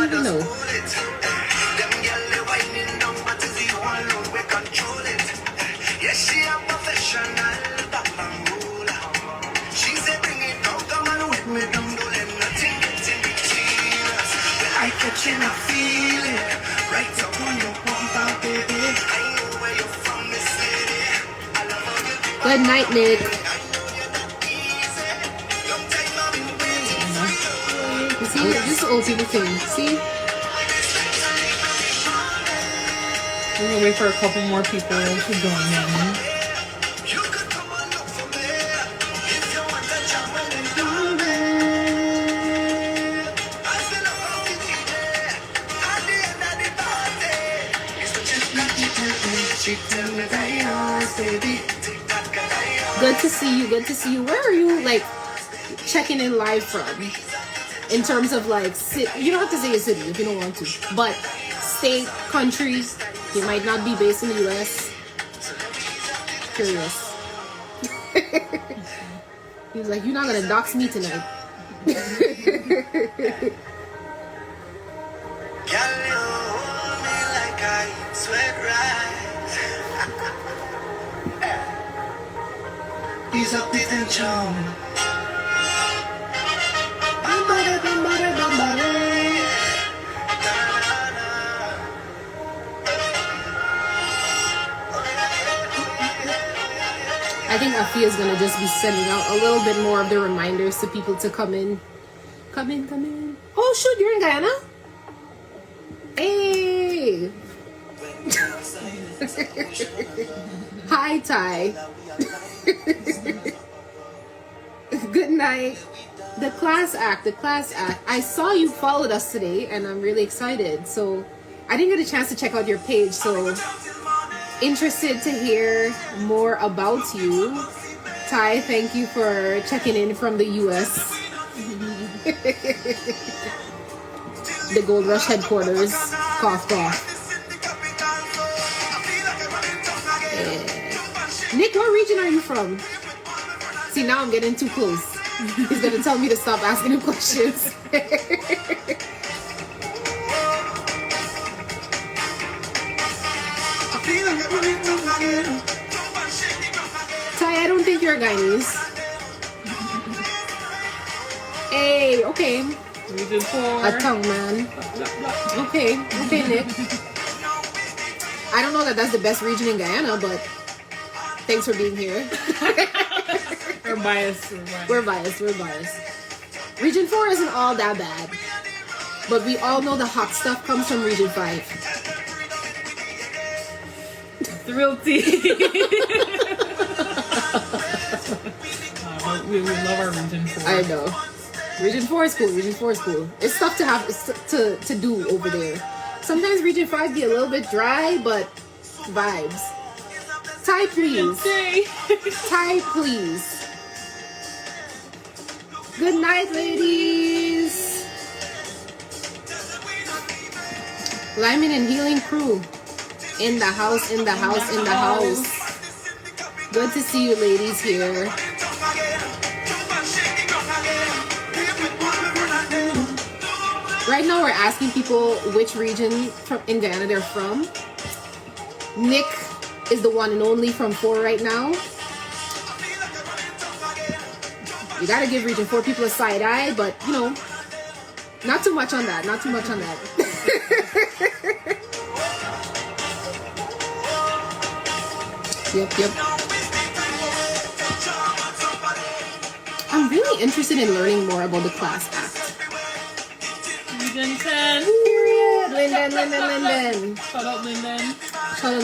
even know. Good night, Nick. You see, this is old people thing. See? We're gonna wait for a couple more people to join in. Good to see you. Good to see you. Where are you, like, checking in live from? In terms of, like, you don't have to say a city if you don't want to. But state, country, you might not be based in the U.S. Curious. He was like, you're not going to dox me tonight. Ease up the tension. I think Afia is going to just be sending out a little bit more of the reminders to people to come in. Come in, come in. Oh, shoot, you're in Guyana? Hey! Hi, Ty. Good night. The class act. I saw you followed us today, and I'm really excited. So, I didn't get a chance to check out your page, so interested to hear more about you. Ty, thank you for checking in from the US. The G.O.L.D.R.U.S.H headquarters. Cough, cough. Yeah. Nick, what region are you from? See, now I'm getting too close. He's gonna tell me to stop asking him questions. Ty, I don't think you're Guyanese. Hey, okay. Region 4. A tongue man. Okay, Nick. I don't know that that's the best region in Guyana, but thanks for being here. We're biased. We're biased. Region 4 isn't all that bad, but we all know the hot stuff comes from Region 5. The real tea. We love our Region 4. I know. Region 4 is cool. It's stuff to have to do over there. Sometimes Region 5 be a little bit dry, but vibes. Ty, please. Ty, please. Good night, ladies. Lyman and Healing Crew. In the house. Good to see you ladies here. Right now we're asking people which region in Guyana they're from. Nick is the one and only from 4 right now. You gotta give Region 4 people a side eye, but you know, not too much on that. Yep. I'm really interested in learning more about the class act. Region 10. Period. Linden. Shout out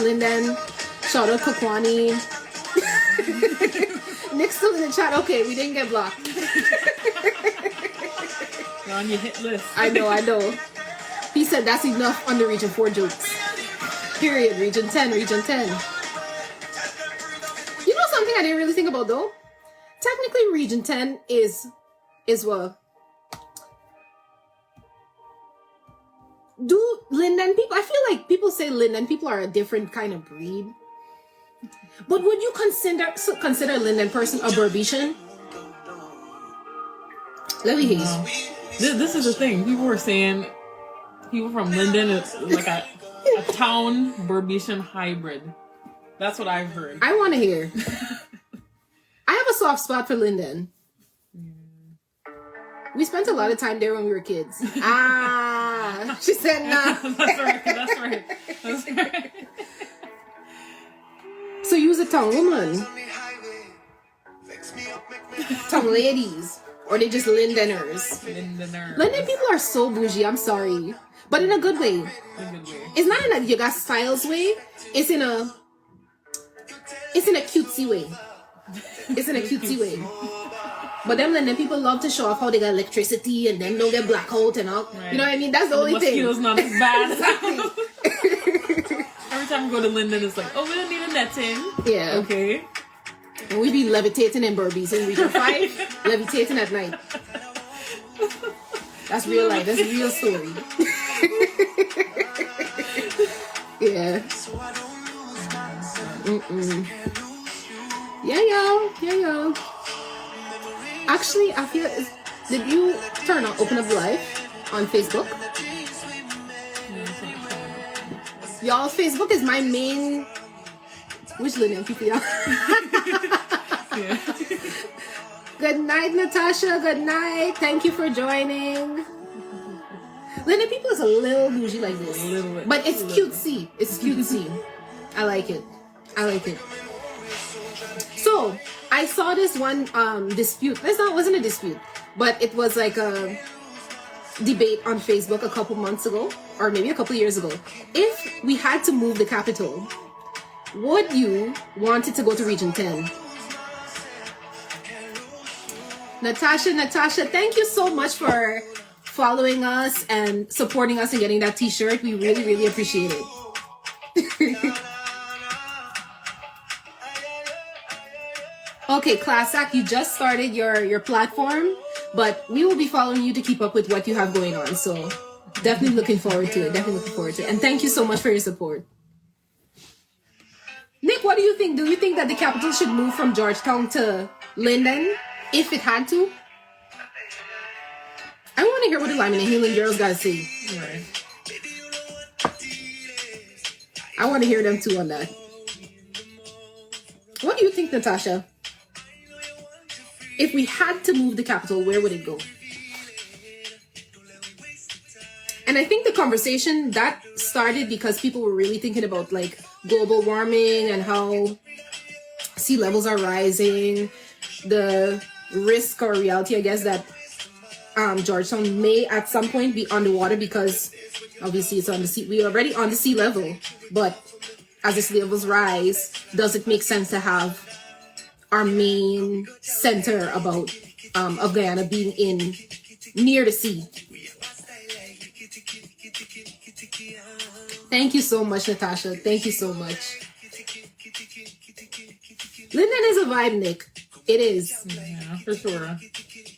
Linden. Shout out Kokwani. Nick's still in the chat. Okay, we didn't get blocked. You're on your hit list. I know. He said that's enough on the Region 4 jokes. Period. Region 10. You know something I didn't really think about though? Technically, Region 10 is what? Do Linden people, I feel like people say Linden people are a different kind of breed. But would you consider a Linden person a Burbician? Let me hear you. This is the thing. People were saying People from Linden is like a town Burbisian hybrid. That's what I've heard. I want to hear. I have a soft spot for Linden. We spent a lot of time there when we were kids. She said nah. That's right. So you was a town woman. Town ladies. Or they just Lindeners. Linden people are so bougie, I'm sorry. But in a good way. It's not in a you got styles way. It's in a cutesy way. It's in a cutesy way. But them Linden people love to show off how they got electricity and then don't get blackout and all. Right. You know what I mean? That's the only thing. Mosquitoes not as bad. Every time we go to Linden, it's like, oh, we don't need a netting. Yeah. Okay. And we be levitating in Burbies in Region 5, levitating at night. That's real life. That's a real story. Yeah. Yeah, yo. Actually, I feel... Did you open up live on Facebook? Y'all, Facebook is my main... Which Linden people, y'all? Yeah. Good night, Natasha. Good night. Thank you for joining. Linden people is a little bougie like this. But it's cutesy. It's cutesy. I like it. So, I saw this one dispute. Wasn't a dispute, but it was like a debate on Facebook a couple months ago, or maybe a couple years ago. If we had to move the capital, would you want it to go to Region 10? Natasha, thank you so much for following us and supporting us and getting that t-shirt. We really, really appreciate it. Okay, Class Act, you just started your platform, but we will be following you to keep up with what you have going on. So definitely looking forward to it. And thank you so much for your support. Nick, what do you think? Do you think that the capital should move from Georgetown to Linden if it had to? I want to hear what the Lyman and Healing girls got to say. Right. I want to hear them too on that. What do you think, Natasha? If we had to move the capital, where would it go? And I think the conversation that started because people were really thinking about like global warming and how sea levels are rising, the risk or reality, I guess, that Georgetown may at some point be underwater because obviously it's on the sea. We're already on the sea level, but as the sea levels rise, does it make sense to have our main center of Guyana being near the sea? Thank you so much, Natasha. Thank you so much. Linden is a vibe, Nick. It is. Yeah, for sure.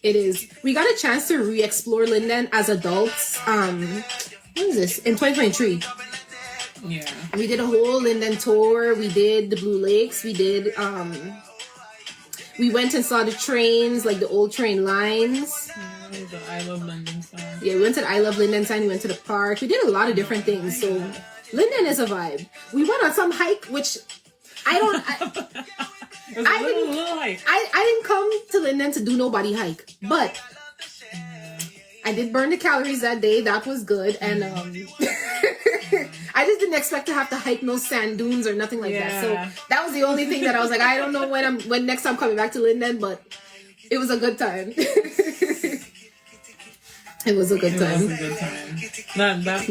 It is. We got a chance to re-explore Linden as adults. When was this? In 2023. Yeah. We did a whole Linden tour. We did the Blue Lakes. We did, we went and saw the trains, like the old train lines. Yeah, the I Love Linden sign. Yeah, we went to the I Love Linden sign. We went to the park. We did a lot of different things. So Linden is a vibe. We went on some hike, which I didn't come to Linden to do nobody hike, but I did burn the calories that day. That was good. And I just didn't expect to have to hike no sand dunes or nothing like that. So that was the only thing that I was like, I don't know when next I'm coming back to Linden, but it was a good time. It was a good time. That's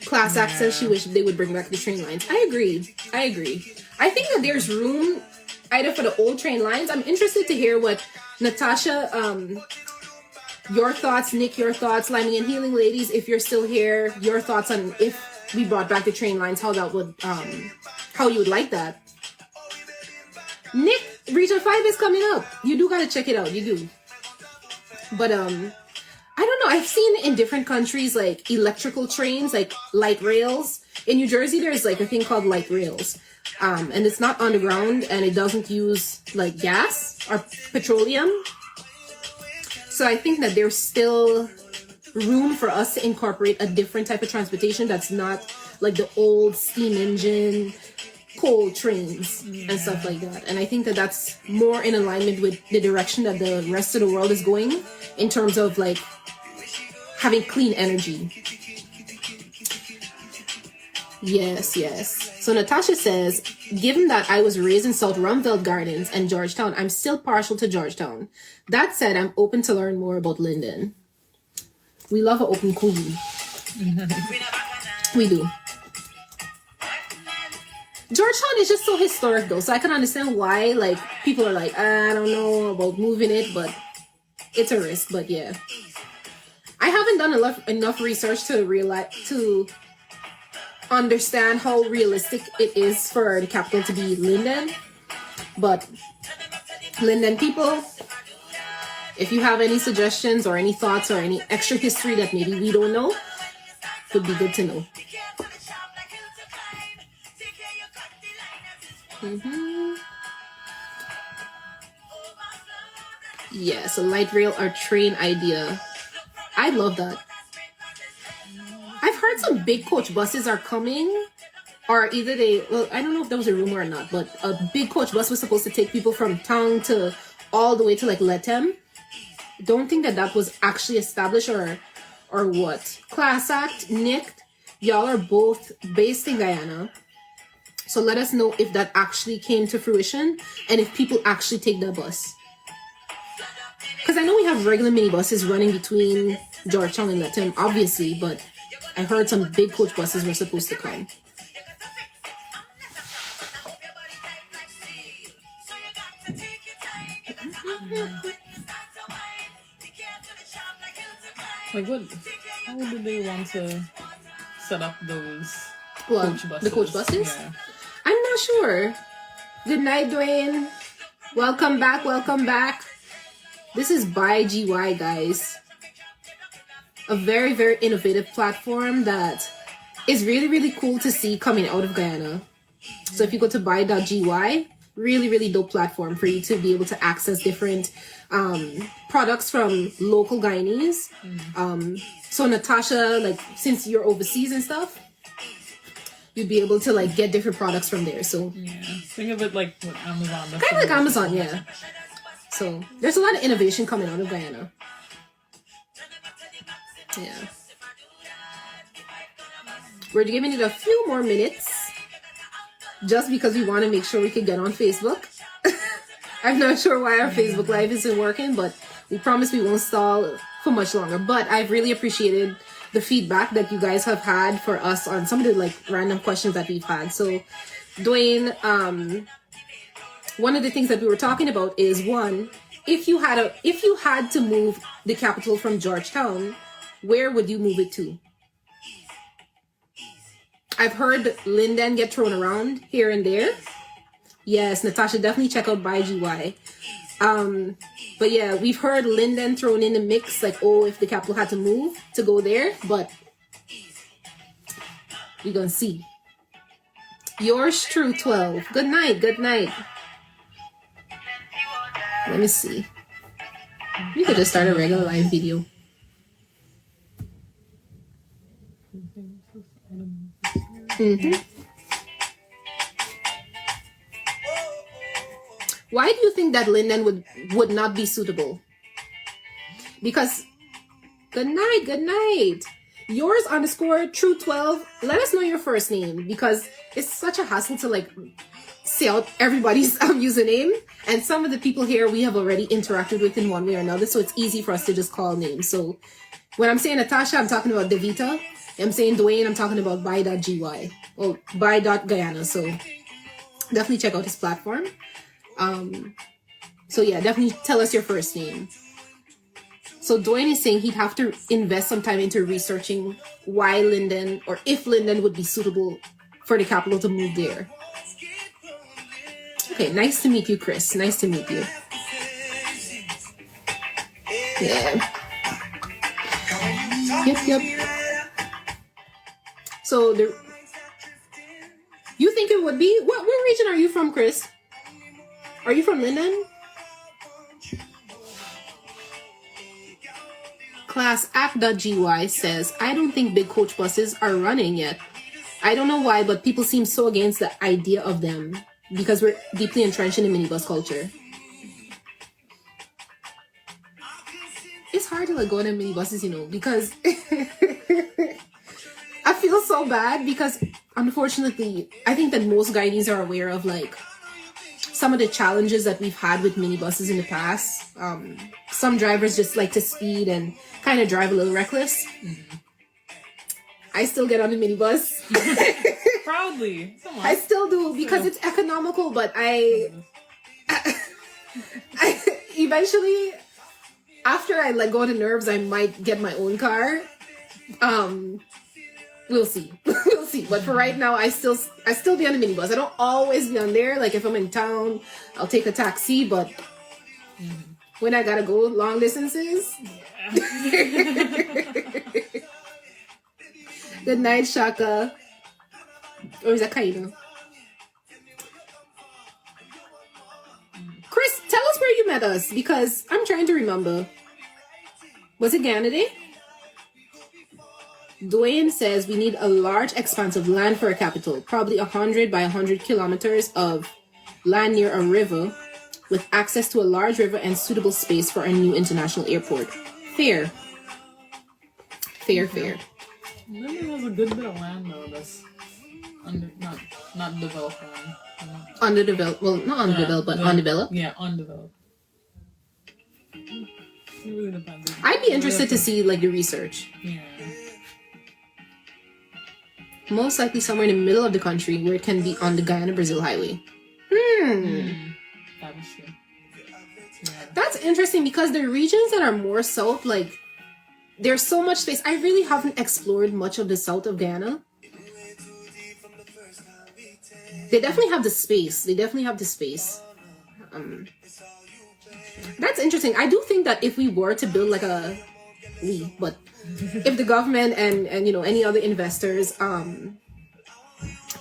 Class Act says she wished they would bring back the train lines. I agree. I think that there's room either for the old train lines. I'm interested to hear what Natasha, your thoughts, Nick, your thoughts, Liming and Healing ladies, if you're still here, your thoughts on if we brought back the train lines, how that would, how you would like that. Nick, Region 5 is coming up. You do gotta check it out. You do. But, I don't know. I've seen in different countries, like, electrical trains, like light rails. In New Jersey, there's, like, a thing called light rails. And it's not underground, and it doesn't use like gas or petroleum. So I think that there's still room for us to incorporate a different type of transportation that's not like the old steam engine, coal trains and stuff like that. And I think that that's more in alignment with the direction that the rest of the world is going in terms of like having clean energy. Yes. So Natasha says, given that I was raised in South Rumveld Gardens and Georgetown, I'm still partial to Georgetown. That said, I'm open to learn more about Linden. We love an open coolie. We do. Georgetown is just so historic though, so I can understand why like people are like, I don't know about moving it, but it's a risk. But yeah, I haven't done enough research to understand how realistic it is for the capital to be Linden. But Linden people, if you have any suggestions or any thoughts or any extra history that maybe we don't know, would be good to know. Yes, a light rail or train idea. I love that. I've heard some big coach buses are coming, or either I don't know if that was a rumor or not, but a big coach bus was supposed to take people from town to all the way to like Lethem. Don't think that was actually established or what. Class Act, Nick, y'all are both based in Guyana. So let us know if that actually came to fruition and if people actually take that bus. Because I know we have regular minibuses running between Georgetown and Lethem, obviously, but I heard some big coach buses were supposed to come. Like what? How do they want to set up those coach buses? The coach buses? Yeah. I'm not sure. Good night, Dwayne. Welcome back. This is by GY, guys. A very, very innovative platform that is really, really cool to see coming out of Guyana. So if you go to buy.gy, really, really dope platform for you to be able to access different products from local Guyanese. So Natasha, like since you're overseas and stuff, you'd be able to like get different products from there. So yeah, think of it like what Amazon. Kind of like Amazon, yeah. So there's a lot of innovation coming out of Guyana. Yeah. We're giving it a few more minutes just because we want to make sure we can get on Facebook. I'm not sure why our Facebook Live isn't working, but we promise we won't stall for much longer. But I've really appreciated the feedback that you guys have had for us on some of the like random questions that we've had. So Dwayne, one of the things that we were talking about is one, if you had to move the capital from Georgetown, where would you move it to? I've heard Linden get thrown around here and there. Yes, Natasha, definitely check out by GY. But yeah, we've heard Linden thrown in the mix, like, oh, if the capital had to move to go there, but we're gonna see. Yours true 12. Good night. Let me see. We could just start a regular live video. Why do you think that Linden would not be suitable? Because good night. Yours _true 12. Let us know your first name because it's such a hassle to like say out everybody's username, and some of the people here we have already interacted with in one way or another, so it's easy for us to just call names. So when I'm saying Natasha, I'm talking about Devita. I'm saying Dwayne, I'm talking about buy.gy or buy.guyana. So definitely check out his platform. So yeah, definitely tell us your first name. So Dwayne is saying he'd have to invest some time into researching why Linden, or if Linden would be suitable for the capital to move there. Okay, nice to meet you, Chris. Nice to meet you. Yeah. Yep. So you think it would be? Where region are you from, Chris? Are you from Linden? ClassAct.gy says, I don't think big coach buses are running yet. I don't know why, but people seem so against the idea of them because we're deeply entrenched in the minibus culture. It's hard to like go in minibuses, you know, because I feel so bad because unfortunately, I think that most Guyanese are aware of like some of the challenges that we've had with minibuses in the past. Some drivers just like to speed and kind of drive a little reckless. Mm-hmm. I still get on the minibus. Proudly. I still do because it's economical, but I eventually, after I let go of the nerves, I might get my own car. We'll see. We'll see. But for right now, I still be on the minibus. I don't always be on there. Like if I'm in town, I'll take a taxi, but when I gotta go long distances. Good night, Shaka. Or is that Kaino? Chris, tell us where you met us because I'm trying to remember. Was it Ghana Day? Dwayne says we need a large expanse of land for a capital, probably 100 by 100 kilometers of land near a river with access to a large river and suitable space for a new international airport. Fair. Fair. Maybe there's a good bit of land though that's not developed land. Underdeveloped. Well, not undeveloped, but undeveloped. Yeah, undeveloped. It really depends. I'd be interested to see like the research. Yeah. Most likely somewhere in the middle of the country where it can be on the Guyana-Brazil highway. That is true. Yeah. That's interesting because the regions that are more south, like, there's so much space. I really haven't explored much of the south of Ghana. They definitely have the space. That's interesting. I do think that if we were to build like if the government and you know any other investors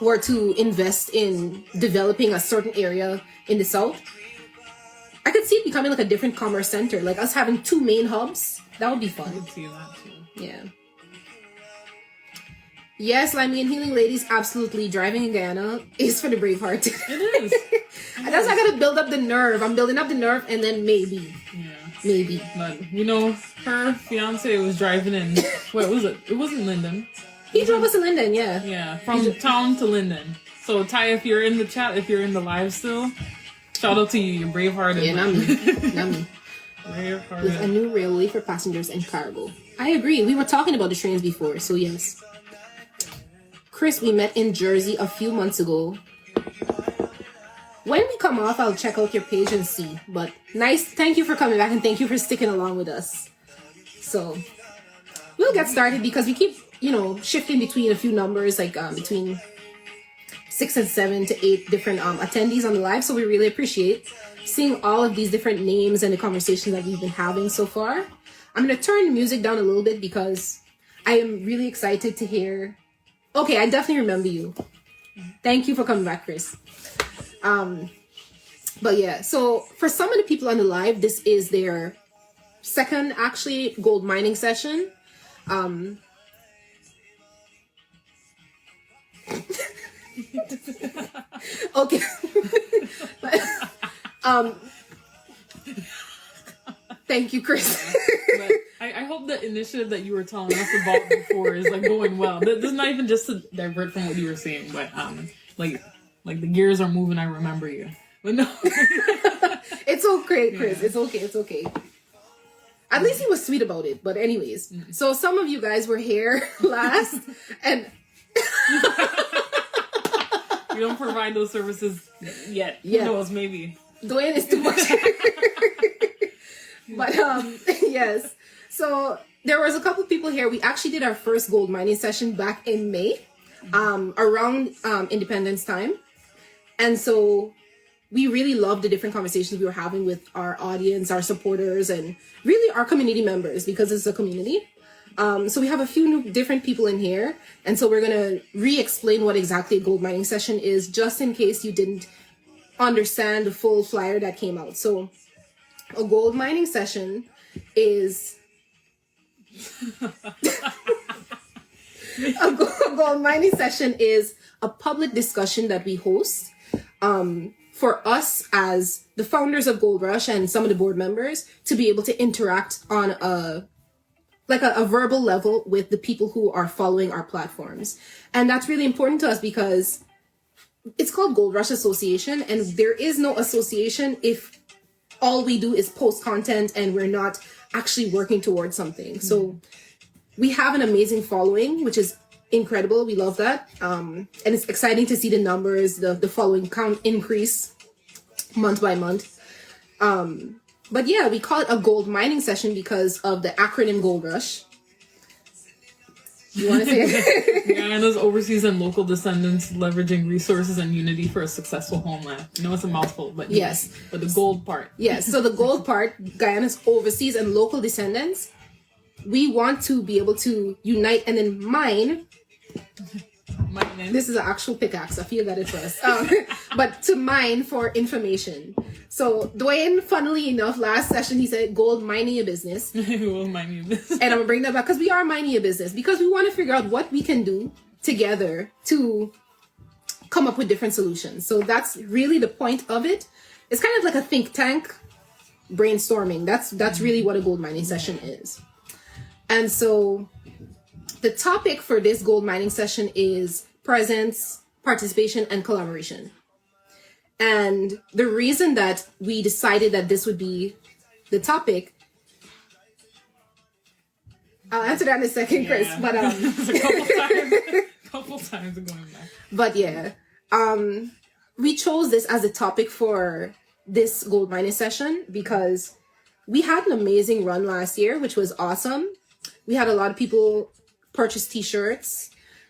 were to invest in developing a certain area in the south, I could see it becoming like a different commerce center, like us having two main hubs. That would be fun. I could see that too. Yeah. Yes, Limey and Healing Ladies, absolutely. Driving in Guyana is for the brave heart. It is. That's I gotta build up the nerve. I'm building up the nerve, and then maybe. But you know, her fiance was driving in. What was it? It wasn't Linden. He drove us to Linden, yeah. Yeah, from town to Linden. So Ty, if you're in the chat, if you're in the live still, shout out to you. You're bravehearted. Yeah, not me. Bravehearted. With a new railway for passengers and cargo. I agree. We were talking about the trains before, so yes. Chris, we met in Jersey a few months ago. When we come off, I'll check out your page and see. But nice. Thank you for coming back and thank you for sticking along with us. So we'll get started because we keep, you know, shifting between a few numbers, like between 6 and 7 to 8 different attendees on the live. So we really appreciate seeing all of these different names and the conversations that we've been having so far. I'm going to turn the music down a little bit because I am really excited to hear. Okay, I definitely remember you. Thank you for coming back, Chris. But yeah, so for some of the people on the live, this is their second actually gold mining session. Okay. Thank you, Chris. But I hope the initiative that you were telling us about before is like going well. This is not even just to divert from what you were saying, but like the gears are moving. I remember you, but no. It's okay, Chris. Yeah. It's okay. At least he was sweet about it. But anyways, so some of you guys were here last, and we don't provide those services yet. Who knows? Maybe Dwayne is too much. But yes. So there was a couple of people here. We actually did our first gold mining session back in May, around Independence time. And so we really loved the different conversations we were having with our audience, our supporters, and really our community members, because it's a community. So we have a few new different people in here. And so we're going to re-explain what exactly a gold mining session is, just in case you didn't understand the full flyer that came out. So a gold mining session is... a gold mining session is a public discussion that we host for us as the founders of G.O.L.D.R.U.S.H and some of the board members to be able to interact on a verbal level with the people who are following our platforms. And that's really important to us because it's called G.O.L.D.R.U.S.H Association, and there is no association if all we do is post content and we're not actually working towards something. So we have an amazing following, which is incredible. We love that. And it's exciting to see the numbers, the following count increase month by month. But yeah, we call it a gold mining session because of the acronym G.O.L.D.R.U.S.H. You want to say it? Guyana's overseas and local descendants leveraging resources and unity for a successful homeland. I know it's a mouthful, but yes. But the gold part. Yes. So the gold part, Guyana's overseas and local descendants, we want to be able to unite and then mine. This is an actual pickaxe. I feel that it was. But to mine for information. So Dwayne, funnily enough, last session, he said, gold mining a business. Gold mining a business. And I'm going to bring that back because we are mining a business. Because we want to figure out what we can do together to come up with different solutions. So that's really the point of it. It's kind of like a think tank brainstorming. That's really what a gold mining session is. And so the topic for this gold mining session is presence, participation, and collaboration. And the reason that we decided that this would be the topic, I'll answer that in a second, Chris. But a couple times going back. But yeah, we chose this as a topic for this gold mining session because we had an amazing run last year, which was awesome. We had a lot of people purchase t-shirts.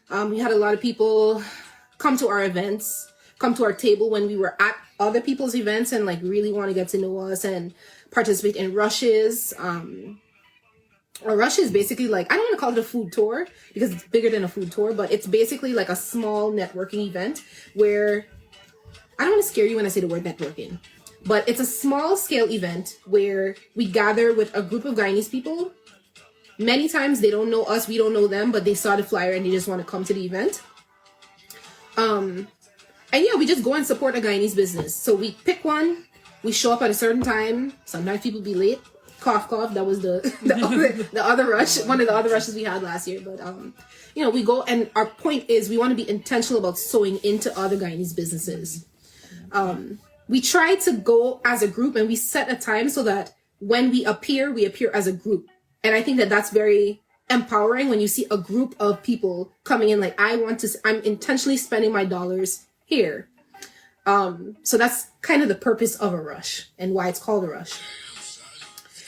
We had a lot of people come to our events, come to our table when we were at other people's events and like really want to get to know us and participate in rushes. A rush is basically like, I don't want to call it a food tour because it's bigger than a food tour, but it's basically like a small networking event where, I don't want to scare you when I say the word networking, but it's a small scale event where we gather with a group of Guyanese people. Many times they don't know us, we don't know them, but they saw the flyer and they just want to come to the event. And yeah, we just go and support a Guyanese business. So we pick one, we show up at a certain time. Sometimes people be late. Cough, cough. That was the other rush, one of the other rushes we had last year. But, we go, and our point is we want to be intentional about sewing into other Guyanese businesses. We try to go as a group and we set a time so that when we appear as a group. And I think that that's very empowering when you see a group of people coming in like, I'm intentionally spending my dollars here. So that's kind of the purpose of a rush and why it's called a rush.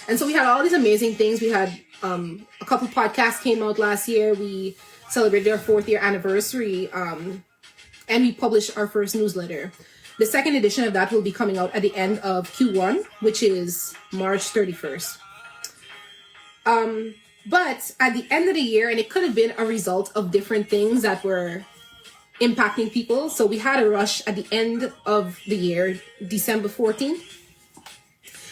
And so we had all these amazing things. We had a couple podcasts came out last year. We celebrated our 4th year anniversary and we published our first newsletter. The second edition of that will be coming out at the end of Q1, which is March 31st. But at the end of the year, and it could have been a result of different things that were impacting people. So we had a rush at the end of the year, December 14th.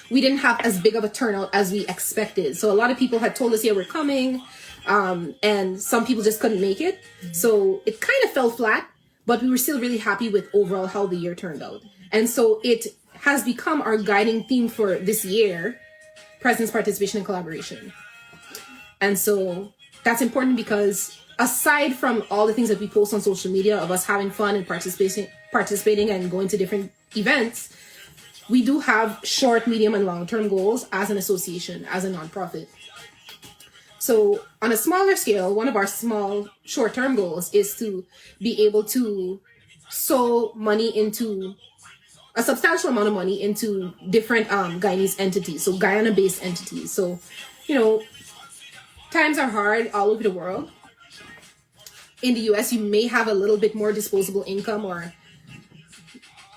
We didn't have as big of a turnout as we expected. So a lot of people had told us, yeah, we're coming. And some people just couldn't make it. So it kind of fell flat, but we were still really happy with overall how the year turned out. And so it has become our guiding theme for this year, presence, participation, and collaboration. And so that's important because aside from all the things that we post on social media of us having fun and participating and going to different events, we do have short, medium, and long-term goals as an association, as a nonprofit. So on a smaller scale, one of our small short-term goals is to be able to sow money into a substantial amount of money into different Guyanese entities, so Guyana-based entities. So, times are hard all over the world. In the US, you may have a little bit more disposable income or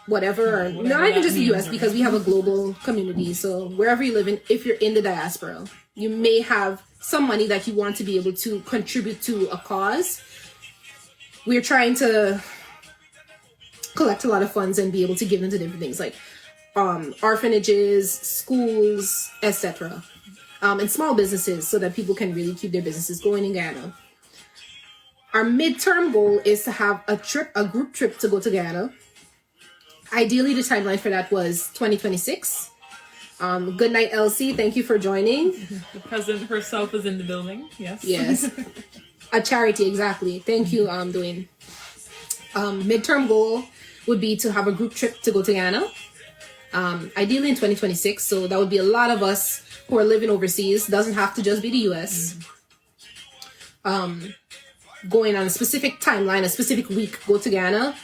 whatever. Not even just the US, because we have a global community. So wherever you live in, if you're in the diaspora, you may have some money that you want to be able to contribute to a cause. We're trying to collect a lot of funds and be able to give them to different things like orphanages, schools, etc. And small businesses, so that people can really keep their businesses going in Guyana. Our midterm goal is to have a group trip to go to Guyana. Ideally, the timeline for that was 2026. Good night, Elsie. Thank you for joining. The president herself is in the building. Yes. Yes. A charity, exactly. Thank you, Dwayne. Midterm goal would be to have a group trip to go to Guyana. Ideally in 2026. So that would be a lot of us who are living overseas. Doesn't have to just be the US. Going on a specific timeline, a specific week, go to Guyana.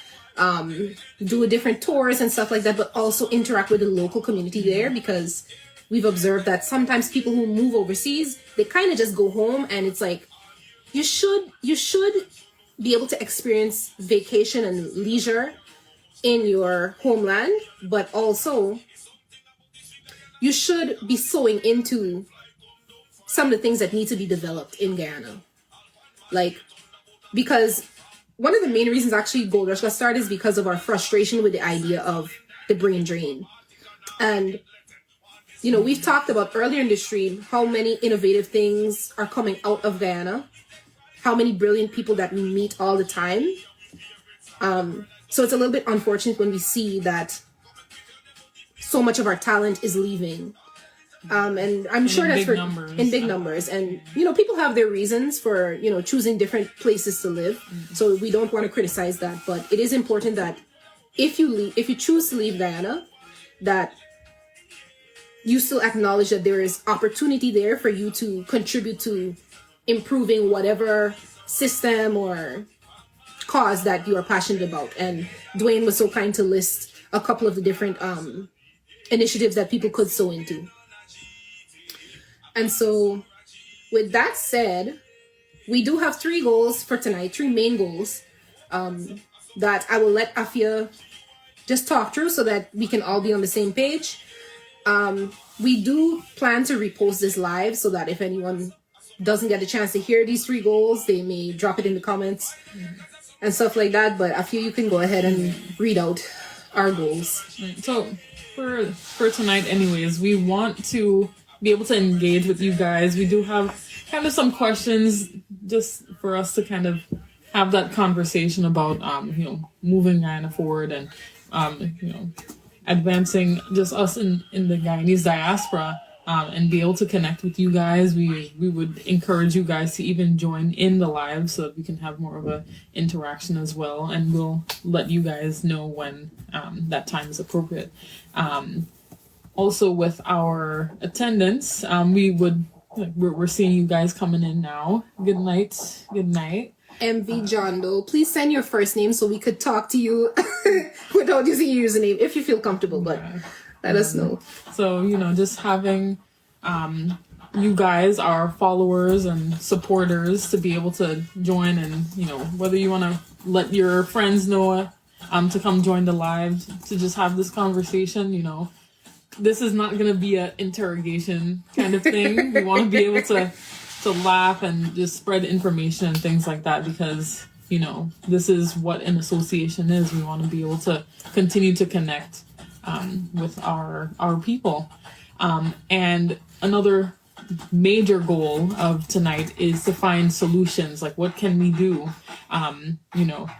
Do different tours and stuff like that, but also interact with the local community there, because we've observed that sometimes people who move overseas, they kind of just go home, and it's like, you should be able to experience vacation and leisure in your homeland, but also you should be sowing into some of the things that need to be developed in Guyana. Like, because one of the main reasons actually G.O.L.D.R.U.S.H got started is because of our frustration with the idea of the brain drain. And, you know, we've talked about earlier in the stream how many innovative things are coming out of Guyana, how many brilliant people that we meet all the time. So it's a little bit unfortunate when we see that so much of our talent is leaving. And I'm sure that's for in big numbers. And, you know, people have their reasons for, you know, choosing different places to live. So we don't want to criticize that. But it is important that if you choose to leave Guyana, that you still acknowledge that there is opportunity there for you to contribute to improving whatever system or cause that you are passionate about. And Dwayne was so kind to list a couple of the different initiatives that people could sow into. And so with that said, we do have 3 goals for tonight, 3 main goals that I will let Afia just talk through so that we can all be on the same page. We do plan to repost this live so that if anyone doesn't get a chance to hear these 3 goals, they may drop it in the comments and stuff like that. But Afia, you can go ahead and read out our goals. So for tonight anyways, we want to be able to engage with you guys. We do have kind of some questions just for us to kind of have that conversation about you know, moving Guyana forward and you know, advancing just us in the Guyanese diaspora, and be able to connect with you guys. We would encourage you guys to even join in the live so that we can have more of a interaction as well, and we'll let you guys know when that time is appropriate. Also with our attendance, we're seeing you guys coming in now. Good night. MV John Doe, please send your first name so we could talk to you without using your username if you feel comfortable, but let us know. So, you know, just having you guys, our followers and supporters, to be able to join, and, you know, whether you want to let your friends know to come join the live, to just have this conversation, you know. This is not going to be an interrogation kind of thing. We want to be able to laugh and just spread information and things like that, because, you know, this is what an association is. We want to be able to continue to connect with our people. And another major goal of tonight is to find solutions. Like, what can we do? You know,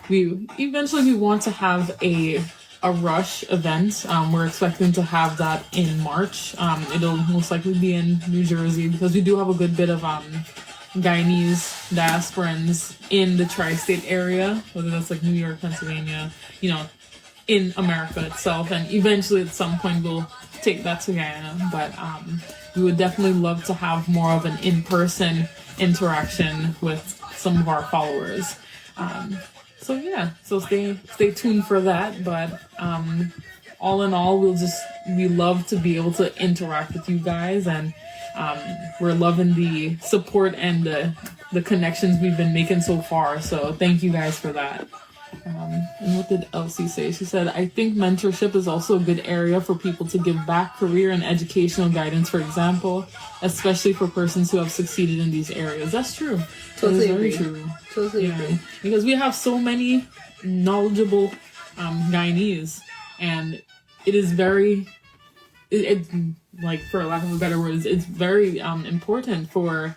we want to have a Rush event. We're expecting to have that in March. It'll most likely be in New Jersey, because we do have a good bit of Guyanese diasporans in the tri-state area, whether that's like New York, Pennsylvania, you know, in America itself. And eventually at some point we'll take that to Guyana. But we would definitely love to have more of an in-person interaction with some of our followers. So yeah, so stay tuned for that. But all in all, we love to be able to interact with you guys, and we're loving the support and the connections we've been making so far. So thank you guys for that. And what did Elsie say? She said, I think mentorship is also a good area for people to give back career and educational guidance, for example, especially for persons who have succeeded in these areas. That's true. Totally that agree. is very true. Totally agree. Because we have so many knowledgeable Guyanese, and it is very, it like, for lack of a better word, it's very important for,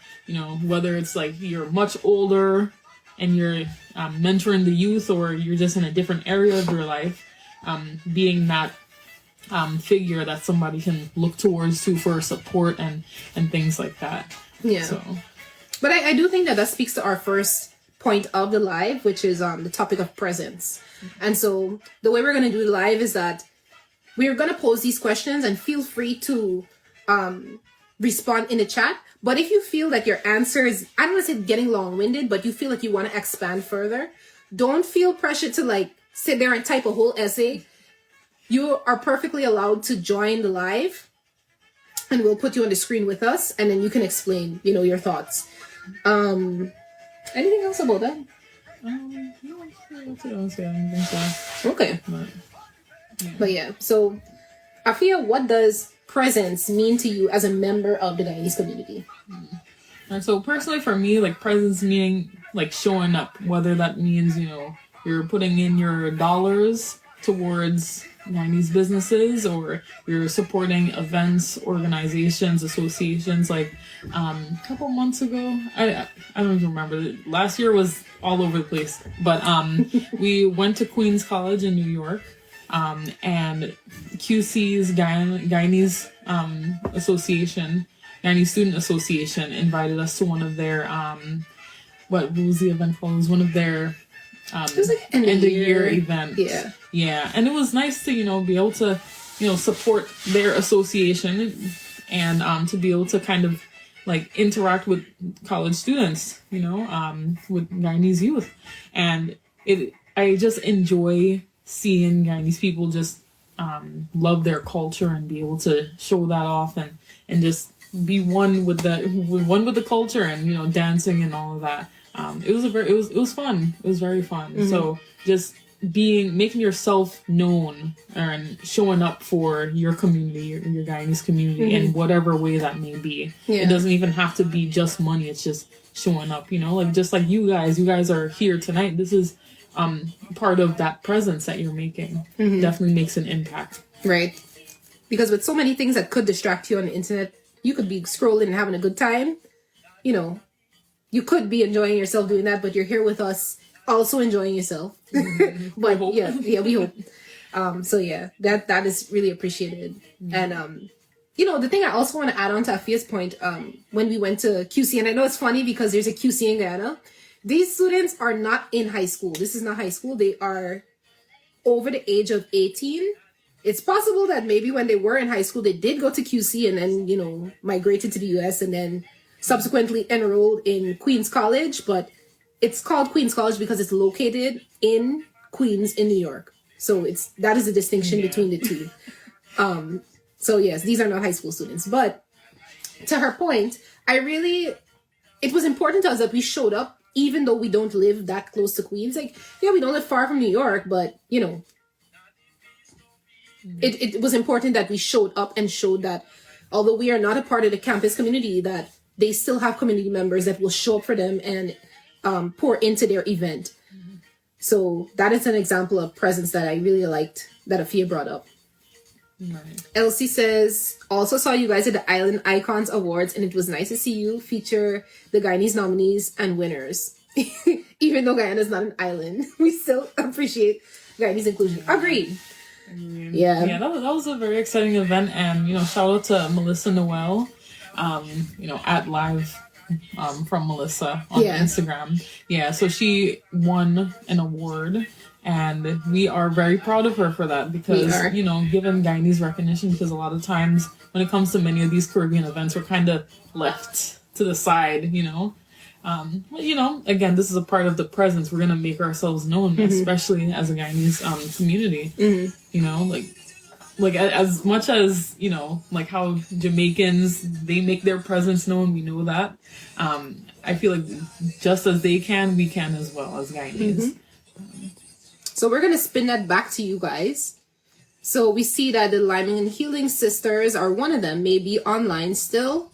whether it's like you're much older and you're mentoring the youth, or you're just in a different area of your life, being that figure that somebody can look towards to for support and things like that. Yeah. So, but I do think that speaks to our first point of the live, which is the topic of presence. And so the way we're going to do the live is that we're going to pose these questions, and feel free to respond in the chat. But if you feel that your answer is, I don't want to say getting long-winded, but you feel like you want to expand further, don't feel pressured to like sit there and type a whole essay. You are perfectly allowed to join the live, and we'll put you on the screen with us, and then you can explain, your thoughts. Anything else about that? No, that's what I was saying. I think so. Okay. But yeah, so Afia, what does presence mean to you as a member of the Guyanese community? And so personally for me, like, presence meaning like showing up, whether that means, you're putting in your dollars towards Guyanese businesses, or you're supporting events, organizations, associations. Like a couple months ago, I don't even remember. Last year was all over the place, but we went to Queens College in New York, and QC's Guyanese association, Guyanese Student Association, invited us to one of their what was the event called? It was one of their it was like end of year events. Yeah, and it was nice to be able to support their association, and to be able to kind of like interact with college students, with Guyanese youth, and I just enjoy seeing Guyanese people just love their culture and be able to show that off, and just be one with the culture, and dancing and all of that. It was fun. It was very fun. Mm-hmm. So just making yourself known and showing up for your community, your Guyanese community, in whatever way that may be. Yeah. It doesn't even have to be just money. It's just showing up, like just like you guys are here tonight. This is part of that presence that you're making. Definitely makes an impact. Right. Because with so many things that could distract you on the internet, you could be scrolling and having a good time. You could be enjoying yourself doing that, but you're here with us also enjoying yourself. But we hope. So yeah, that is really appreciated. And the thing I also want to add on to Afia's point, when we went to QC, and I know it's funny because there's a QC in Guyana, these students are not in high school. This is not high school. They are over the age of 18. It's possible that maybe when they were in high school, they did go to QC and then, migrated to the US and then subsequently enrolled in Queens College. But it's called Queens College because it's located in Queens in New York. So that is the distinction between the two. So yes, these are not high school students. But to her point, it was important to us that we showed up, even though we don't live that close to Queens. Like, we don't live far from New York, but, it was important that we showed up and showed that although we are not a part of the campus community, that they still have community members that will show up for them and pour into their event. So that is an example of presence that I really liked that Afia brought up. Right. Elsie says, also saw you guys at the Island Icons Awards, and it was nice to see you feature the Guyanese nominees and winners. Even though Guyana is not an island, we still appreciate Guyanese inclusion. Agreed. Yeah, that was a very exciting event, and shout out to Melissa Noel, at live from Melissa on Instagram. Yeah, so she won an award, and we are very proud of her for that because, given Guyanese recognition, because a lot of times when it comes to many of these Caribbean events, we're kind of left to the side, again, this is a part of the presence. We're going to make ourselves known, especially as a Guyanese community, like as much as, like how Jamaicans, they make their presence known, we know that. I feel like just as they can, we can as well as Guyanese. So we're going to spin that back to you guys. So we see that the Liming and Healing sisters are one of them, maybe online still.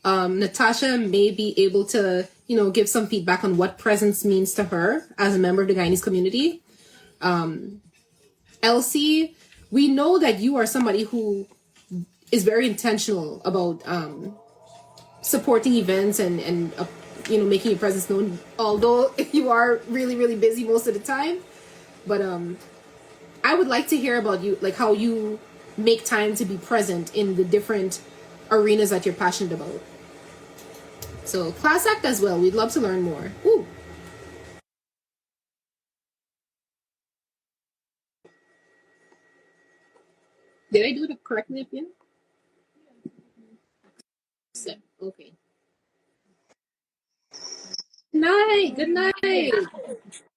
Natasha may be able to, give some feedback on what presence means to her as a member of the Guyanese community. Elsie, we know that you are somebody who is very intentional about supporting events and making your presence known, although you are really, really busy most of the time. But I would like to hear about you, like how you make time to be present in the different arenas that you're passionate about. So class act as well. We'd love to learn more. Ooh. Did I do it correctly again? Okay. Night. Good night.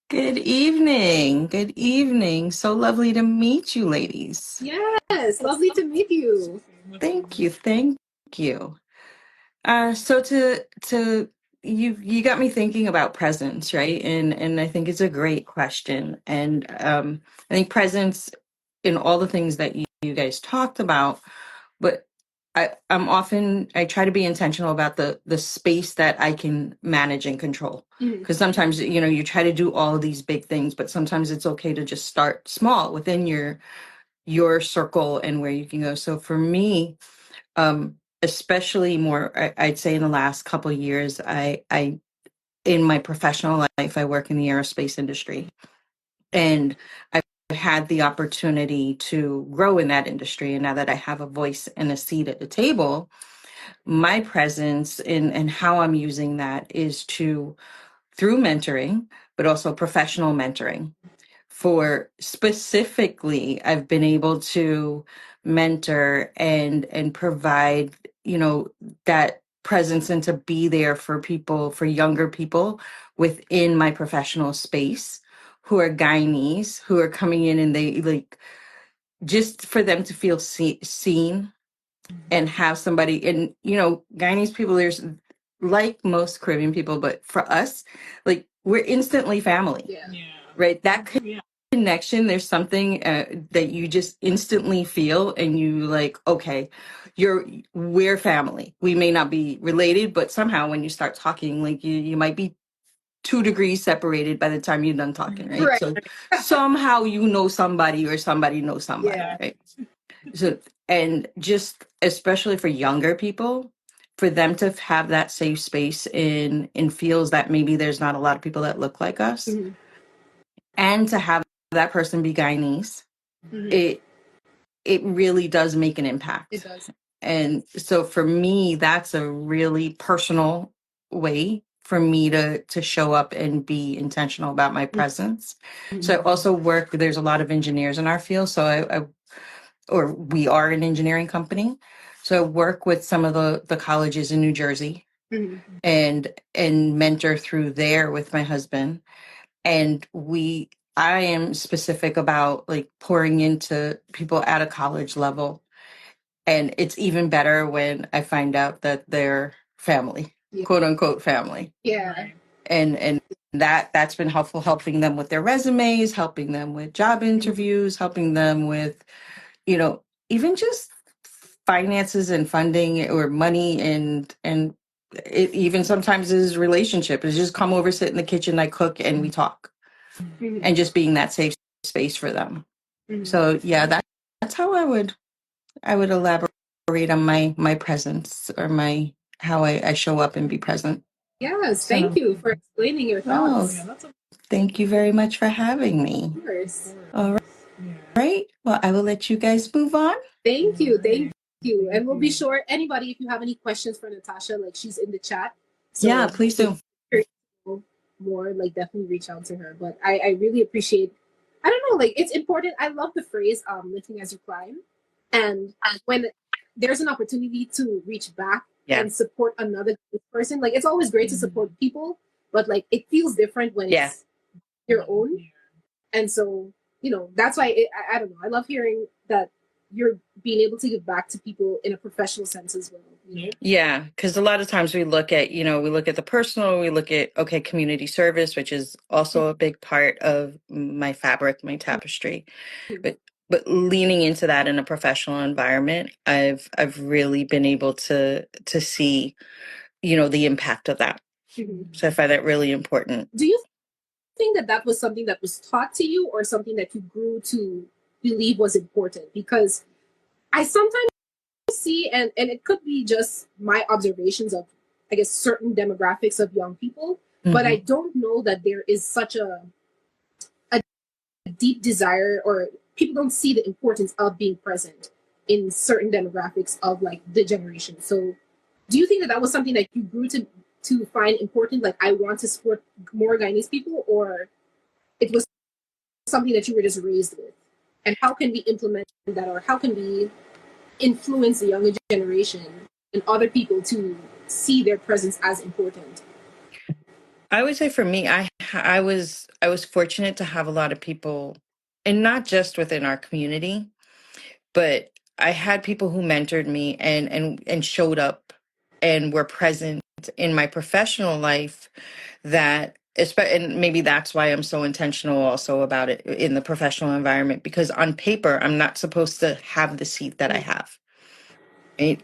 Good evening. Good evening. So lovely to meet you, ladies. Yes. Lovely to meet you. Thank you. Thank you. So to you got me thinking about presence, right? And I think it's a great question. And I think presence in all the things that you guys talked about, but I try to be intentional about the space that I can manage and control. Because sometimes, you try to do all of these big things, but sometimes it's okay to just start small within your circle and where you can go. So for me, especially more, I'd say in the last couple of years, I in my professional life, I work in the aerospace industry, and I've had the opportunity to grow in that industry. And now that I have a voice and a seat at the table, my presence and how I'm using that is to through mentoring, but also professional mentoring. For specifically, I've been able to mentor and provide, that presence and to be there for people, for younger people within my professional space who are Guyanese, who are coming in and they like just for them to feel seen and have somebody. And Guyanese people, there's like most Caribbean people, but for us, like we're instantly family. Yeah. Right, that connection, there's something that you just instantly feel, and you like, okay, we're family. We may not be related, but somehow when you start talking, like you might be 2 degrees separated by the time you're done talking, right? Right. So somehow you know somebody or somebody knows somebody. Yeah. Right? So, and just especially for younger people, for them to have that safe space in fields that maybe there's not a lot of people that look like us, and to have that person be Guyanese, it really does make an impact. It does. And so for me, that's a really personal way for me to show up and be intentional about my presence. So I also work, there's a lot of engineers in our field. So or we are an engineering company. So I work with some of the colleges in New Jersey and mentor through there with my husband. And I am specific about like pouring into people at a college level. And it's even better when I find out that they're family, quote unquote family. Yeah. And that's been helpful, helping them with their resumes, helping them with job interviews, helping them with, even just finances and funding or money and it even sometimes is relationship is just come over, sit in the kitchen, I cook and we talk, and just being that safe space for them. So yeah, that's how I would elaborate on my presence or how I show up and be present. Yes, thank you for explaining your thoughts. Thank you very much for having me. Of course. All right. Well, I will let you guys move on. Thank you. Thank you. And we'll be sure, anybody, if you have any questions for Natasha, like she's in the chat. So Yeah, please do. More, like definitely reach out to her. But I really appreciate, I don't know, like it's important. I love the phrase lifting as you climb. And when there's an opportunity to reach back and support another person, like it's always great to support people, but like it feels different when it's your own. And so, that's why I don't know. I love hearing that you're being able to give back to people in a professional sense as well. You know? Yeah, because a lot of times we look at, we look at the personal, we look at, okay, community service, which is also a big part of my fabric, my tapestry. But leaning into that in a professional environment, I've really been able to see, the impact of that. So I find that really important. Do you think that that was something that was taught to you or something that you grew to believe was important? Because I sometimes see, and it could be just my observations of, I guess, certain demographics of young people, but I don't know that there is such a deep desire, or people don't see the importance of being present in certain demographics of like the generation. So do you think that that was something that you grew to find important, like I want to support more Guyanese people, or it was something that you were just raised with? And how can we implement that, or how can we influence the younger generation and other people to see their presence as important? I would say for me, I was fortunate to have a lot of people, and not just within our community, but I had people who mentored me and showed up and were present in my professional life, and maybe that's why I'm so intentional also about it in the professional environment, because on paper I'm not supposed to have the seat that I have. Right?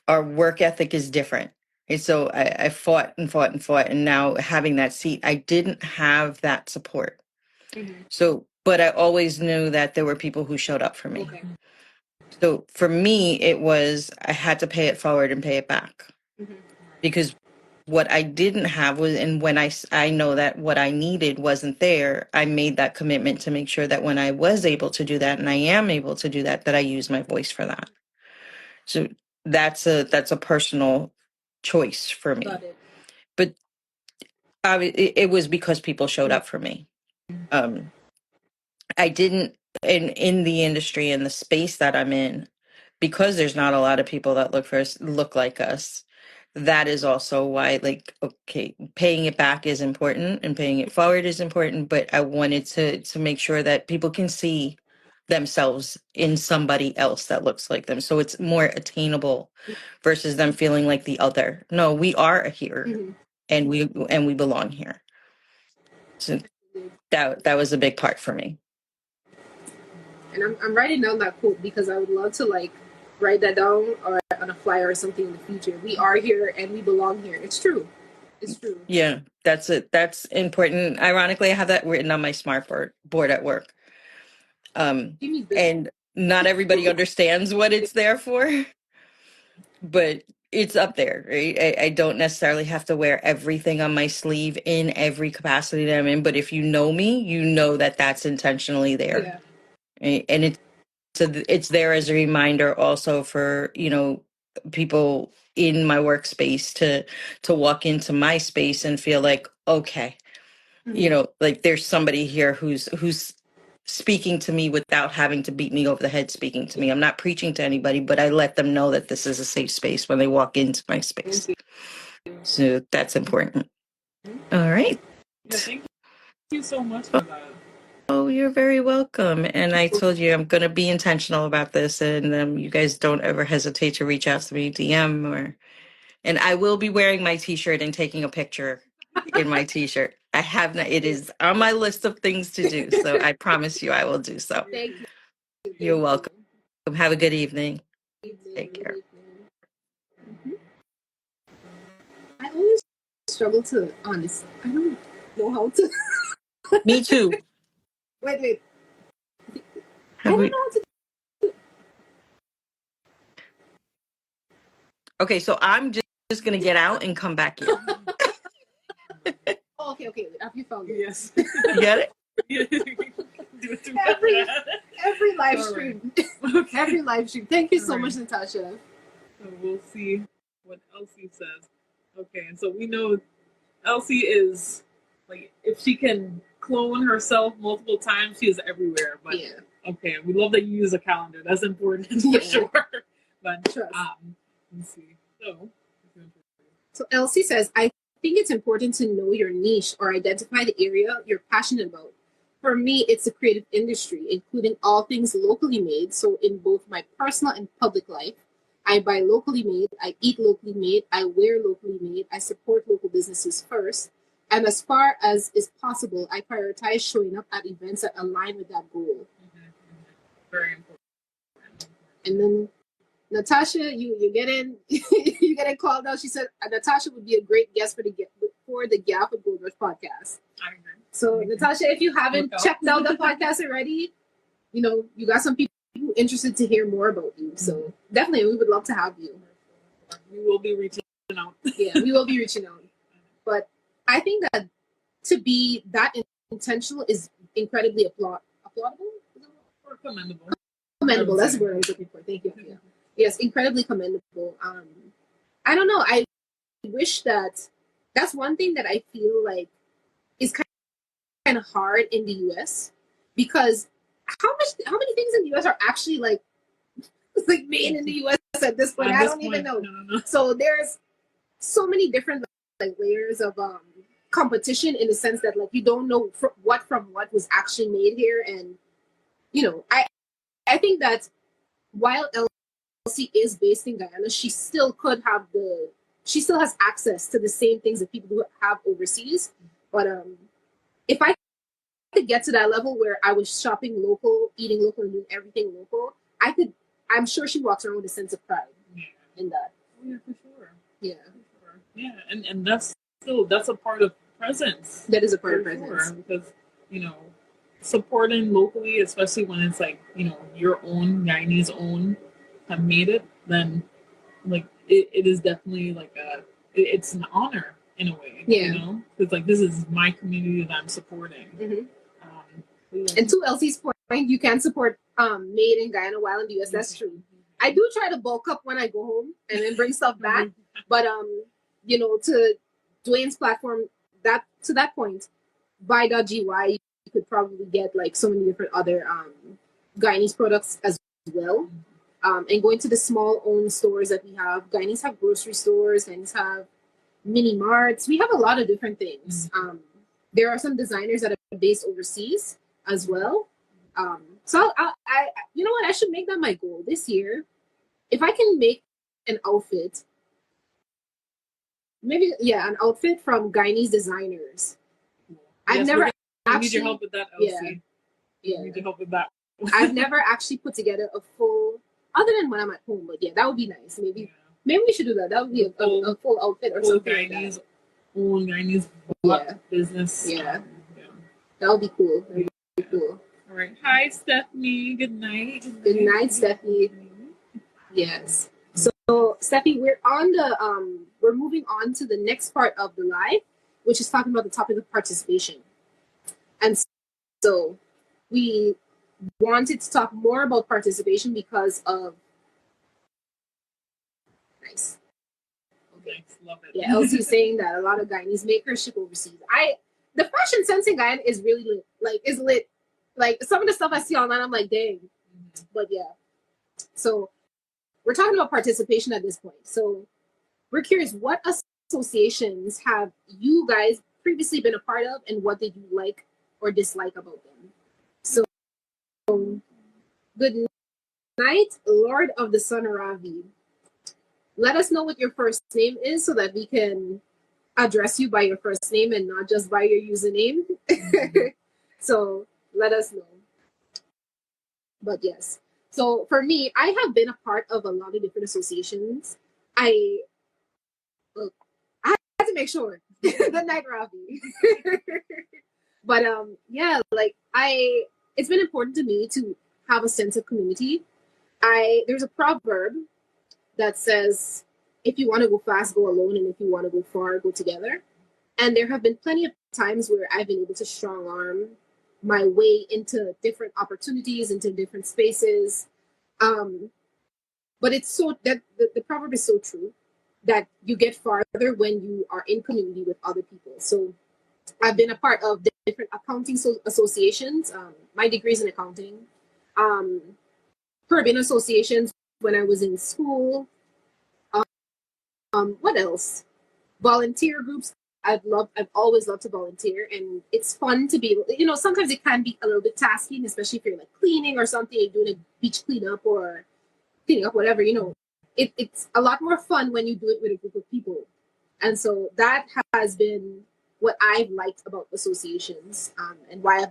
Our work ethic is different. And so I fought and fought and fought, and now having that seat, I didn't have that support. So, but I always knew that there were people who showed up for me. Okay. So for me, it was, I had to pay it forward and pay it back, because what I didn't have was, and when I know that what I needed wasn't there, I made that commitment to make sure that when I was able to do that, and I am able to do that, that I use my voice for that. So that's a personal choice for me. Got it. But it was because people showed up for me. I didn't, in the industry, in the space that I'm in, because there's not a lot of people that look like us. That is also why, like, okay, paying it back is important and paying it forward is important. But I wanted to make sure that people can see themselves in somebody else that looks like them, so it's more attainable versus them feeling like the other. No, we are here, and we belong here. So that was a big part for me. And I'm writing down that quote because I would love to like write that down or on a flyer or something in the future. We are here and we belong here. It's true. It's true. Yeah, that's it. That's important. Ironically, I have that written on my smart board at work. Give me this. And not everybody understands what it's there for, but it's up there, right? I don't necessarily have to wear everything on my sleeve in every capacity that I'm in, but if you know me, you know that that's intentionally there. Yeah. Right? And it's there as a reminder also for, people in my workspace to walk into my space and feel like, okay, like there's somebody here who's speaking to me without having to beat me over the head speaking to me. I'm not preaching to anybody, but I let them know that this is a safe space when they walk into my space. So that's important. All right. Yeah, thank you so much for that. Oh, you're very welcome. And I told you I'm going to be intentional about this, and you guys don't ever hesitate to reach out to me, and I will be wearing my t-shirt and taking a picture in my t-shirt. I have not, it is on my list of things to do. So I promise you I will do so. Thank you. You're welcome. Have a good evening. Take care. I always struggle to honest. I don't know how to. Me too. Wait. I Have don't we? know how to. Okay, so I'm just going to get out and come back in. Oh, okay. Have you found it? Yes. You get it? Do it through Every live All stream. right. Okay. Every live stream. Thank you so All right. much, Natasha. So we'll see what Elsie says. Okay, and so we know Elsie is, like, if she can clone herself multiple times, she is everywhere. But Yeah. okay, we love that you use a calendar. That's important Yeah. for sure. But Trust. let's see. So Elsie says, I think it's important to know your niche or identify the area you're passionate about. for me, it's the creative industry, including all things locally made. So in both my personal and public life, I buy locally made, I eat locally made, I wear locally made, I support local businesses first. And as far as is possible, I prioritize showing up at events that align with that goal. Very important. And then Natasha, you getting you getting called out. She said Natasha would be a great guest for the G.O.L.D.R.U.S.H podcast. I agree. So Natasha, if you haven't checked out the podcast already, you got some people interested to hear more about you. So definitely, we would love to have you. We will be reaching out. Yeah, we will be reaching out. But I think that to be that intentional is incredibly applaudable. Or commendable. Commendable. That's the word I was looking for. Thank you. Yeah. Yes, incredibly commendable. I don't know. I wish that's one thing that I feel like is kind of hard in the U.S. because how many things in the U.S. are actually like made in the U.S. at this point? I don't even know. No. So there's so many different layers of competition in the sense that you don't know what was actually made here, and I think that while Elsie is based in Guyana, she still has access to the same things that people who have overseas. But if I could get to that level where I was shopping local, eating local, and doing everything local, I'm sure she walks around with a sense of pride in that. Yeah, for sure. Yeah. For sure. Yeah, and that's a part of presence. That is a part of presence. Sure, because supporting locally, especially when it's your own Guyanese own have made it, then it is definitely it's an honor in a way. Yeah. Because this is my community that I'm supporting. Mm-hmm. And to Elsie's point, you can support made in Guyana while in the US. That's true. I do try to bulk up when I go home and then bring stuff back. But to Dwayne's platform, to that point, buy.gy, you could probably get so many different other Guyanese products as well. And going to the small owned stores that we have. Guyanese have grocery stores, Guyanese have mini marts. We have a lot of different things. There are some designers that are based overseas as well. So I you know what? I should make that my goal this year. If I can make an outfit, an outfit from Guyanese designers. I've never actually need your help with that, Elsie. Yeah. Need your help with that. I've never actually put together a full, other than when I'm at home. But yeah, that would be nice. Maybe we should do that. That would be a full outfit or something Guyanese, like that. Full Guyanese business. Yeah. That would be cool. That would be cool. All right. Hi, Stephanie. Good night. Good night, Stephanie. Yes. So, Stephanie, we're moving on to the next part of the live, which is talking about the topic of participation. And so we wanted to talk more about participation because of nice. Okay. Love it. Yeah, Elsie's saying that a lot of Guyanese makers ship overseas. The fashion sense in Guyana is really lit. Some of the stuff I see online, I'm like, dang. But yeah. So we're talking about participation at this point. So we're curious, what associations have you guys previously been a part of, and what did you like or dislike about them? So good night, Lord of the Sun Ravi. Let us know what your first name is so that we can address you by your first name and not just by your username. So let us know. But yes. So for me, I have been a part of a lot of different associations. I had to make sure. Good night, Ravi. But it's been important to me to have a sense of community. There's a proverb that says, if you want to go fast, go alone, and if you want to go far, go together. And there have been plenty of times where I've been able to strong arm my way into different opportunities, into different spaces. But it's so that the proverb is so true that you get farther when you are in community with other people. So I've been a part of different accounting associations. My degree is in accounting. Caribbean associations when I was in school. What else? Volunteer groups I've always loved to volunteer, and it's fun to be able, sometimes it can be a little bit tasking, especially if you're like cleaning or something, you're doing a beach cleanup or cleaning up, whatever, it's a lot more fun when you do it with a group of people. And so that has been what I've liked about associations, and why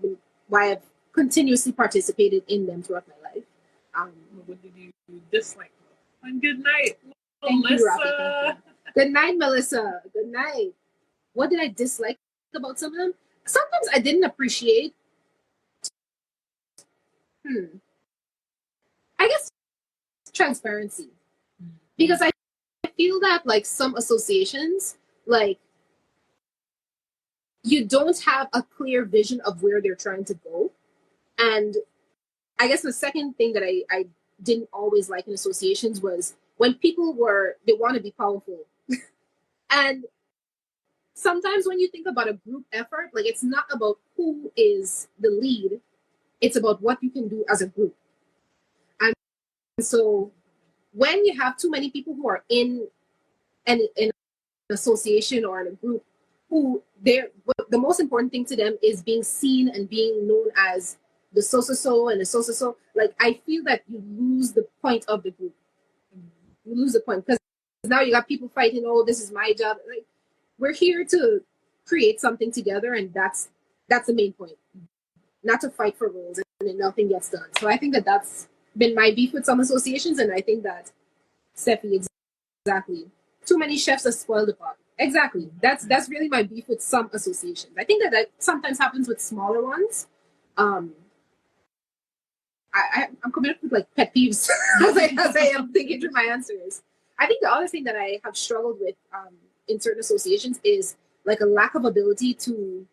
I've continuously participated in them throughout my life. What did you dislike? And good night, Thank Melissa. you, Rafi. Thank you. Good night, Melissa. Good night. What did I dislike about some of them? Sometimes I didn't appreciate. I guess transparency, because I feel that like some associations, like you don't have a clear vision of where they're trying to go. And I guess the second thing that I didn't always like in associations was when people they want to be powerful. And sometimes when you think about a group effort, like it's not about who is the lead, it's about what you can do as a group. And so when you have too many people who are in an association or in a group who the most important thing to them is being seen and being known as the so and the so, like I feel that you lose the point of the group. You lose the point, because now you got people fighting, oh, this is my job. Like, we're here to create something together, and that's the main point, not to fight for roles and then nothing gets done. So I think that that's been my beef with some associations, and I think that Steffi, exactly, too many chefs have spoiled the pot. Exactly, that's really my beef with some associations. I think that sometimes happens with smaller ones. I'm coming up with like pet peeves as I am thinking through my answers. I think the other thing that I have struggled with in certain associations is like a lack of ability to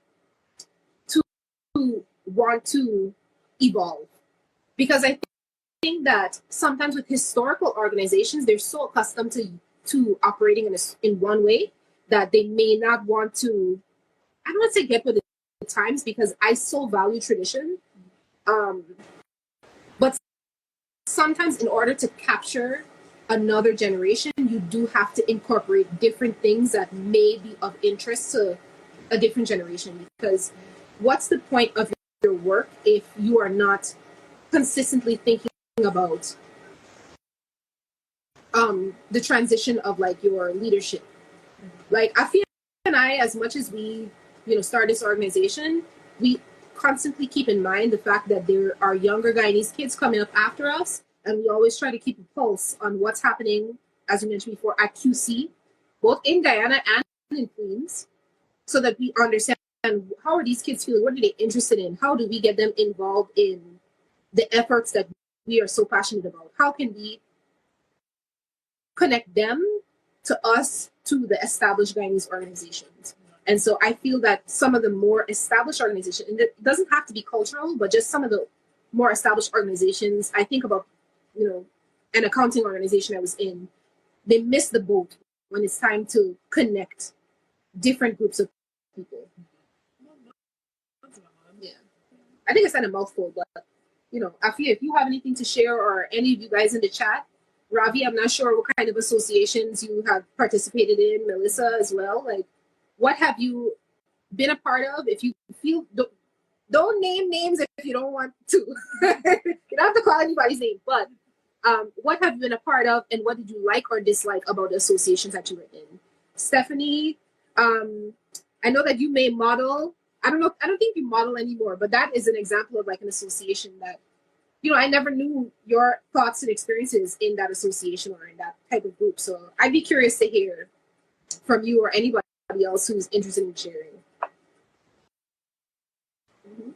want to evolve, because I think that sometimes with historical organizations, they're so accustomed to operating in one way that they may not want to. I don't want to say get with the times, because I so value tradition, but sometimes in order to capture another generation, you do have to incorporate different things that may be of interest to a different generation. Because what's the point of your work if you are not consistently thinking about the transition of like your leadership? Like Afia and I, as much as we start this organization, we constantly keep in mind the fact that there are younger Guyanese kids coming up after us, and we always try to keep a pulse on what's happening, as we mentioned before, at QC, both in Guyana and in Queens, so that we understand how are these kids feeling, what are they interested in, how do we get them involved in the efforts that we are so passionate about, how can we connect them to us, to the established Guyanese organizations. And so I feel that some of the more established organizations, and it doesn't have to be cultural, but just some of the more established organizations, I think about, an accounting organization I was in, they miss the boat when it's time to connect different groups of people. Yeah. I think I said a mouthful, but, Afia, if you have anything to share, or any of you guys in the chat, Ravi, I'm not sure what kind of associations you have participated in, Melissa as well. Like, what have you been a part of? If you feel, don't name names if you don't want to. You don't have to call anybody's name, but what have you been a part of, and what did you like or dislike about the associations that you were in? Stephanie, I know that you may model. I don't think you model anymore, but that is an example of like an association that, I never knew your thoughts and experiences in that association or in that type of group. So I'd be curious to hear from you or anybody else who's interested in sharing.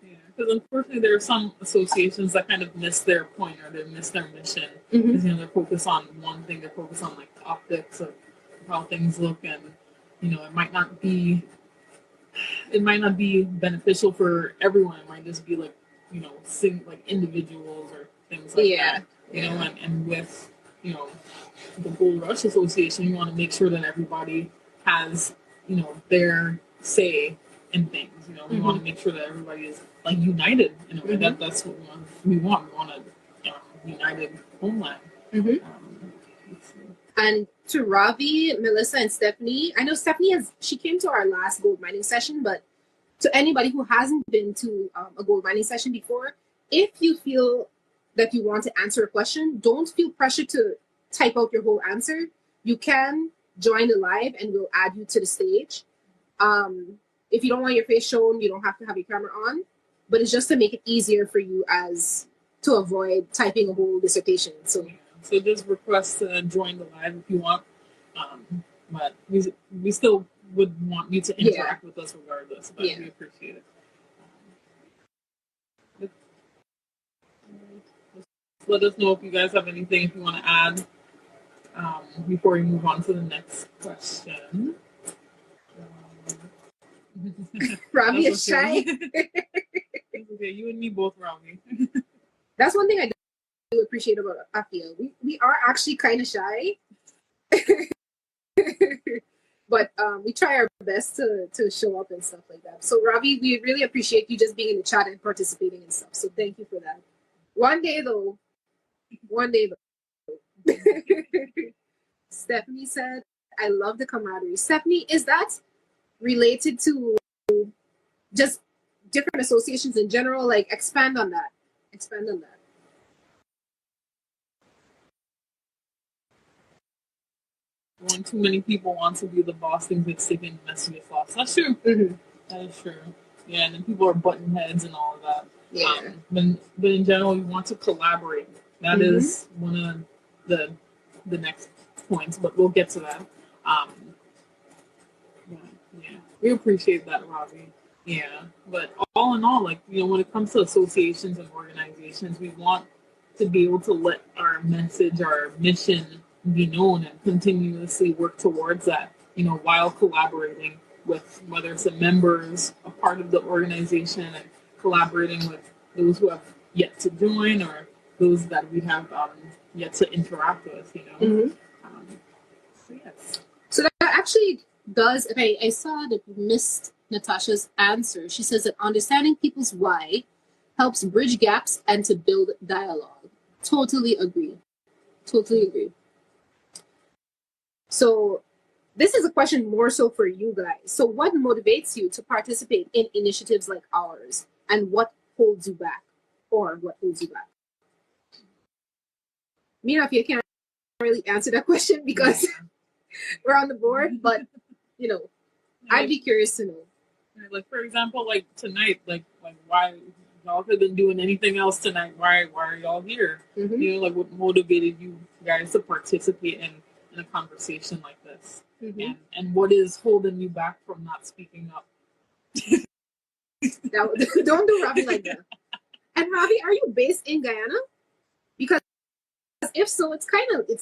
Yeah, because unfortunately there are some associations that kind of miss their point, or they miss their mission. Because they're focused on one thing, they're focused on like the optics of how things look, and it might not be beneficial for everyone. It might just be like like individuals or things like that. And with the G.O.L.D.R.U.S.H Association, you want to make sure that everybody has their say in things. We want to make sure that everybody is like united in a way. That's what we want. We want a united homeland. And to Ravi, Melissa, and Stephanie. I know she came to our last gold mining session, but to anybody who hasn't been to a gold mining session before, if you feel that you want to answer a question, don't feel pressure to type out your whole answer. You can join the live and we'll add you to the stage. If you don't want your face shown, you don't have to have your camera on, but it's just to make it easier for you as to avoid typing a whole dissertation. So just request to join the live if you want. But we still would want you to interact with us regardless, but we appreciate it. Let us know if you guys have anything if you want to add before we move on to the next question. Ravi is shy. Okay, you and me both, Ravi. That's one thing I do appreciate about Afia. We are actually kind of shy. But we try our best to show up and stuff like that. So Ravi, we really appreciate you just being in the chat and participating and stuff. So thank you for that. One day though. Stephanie said, I love the camaraderie. Stephanie, is that related to just different associations in general? Like expand on that. When too many people want to be the boss, things get stick in messy sauce. That's true. Mm-hmm. That is true. Yeah, and then people are button heads and all of that. Yeah. But in general, you want to collaborate. That is one of the next points, but we'll get to that. Yeah, we appreciate that, Ravi. Yeah, but all in all, like, when it comes to associations and organizations, we want to be able to let our message, our mission be known and continuously work towards that, while collaborating with whether it's the members, a part of the organization, and collaborating with those who have yet to join or those that we have yet to interact with, So yes. So that actually does, and I saw that you missed Natasha's answer. She says that understanding people's why helps bridge gaps and to build dialogue. Totally agree. So this is a question more so for you guys. So what motivates you to participate in initiatives like ours, and what holds you back? Mira, if you can't really answer that question because we're on the board, but I'd be curious to know. Like, for example, like tonight, like why y'all could have been doing anything else tonight? Why are y'all here? Mm-hmm. Like what motivated you guys to participate in a conversation like this? Mm-hmm. And what is holding you back from not speaking up? Don't do Ravi like that. And Ravi, are you based in Guyana? Because if so, it's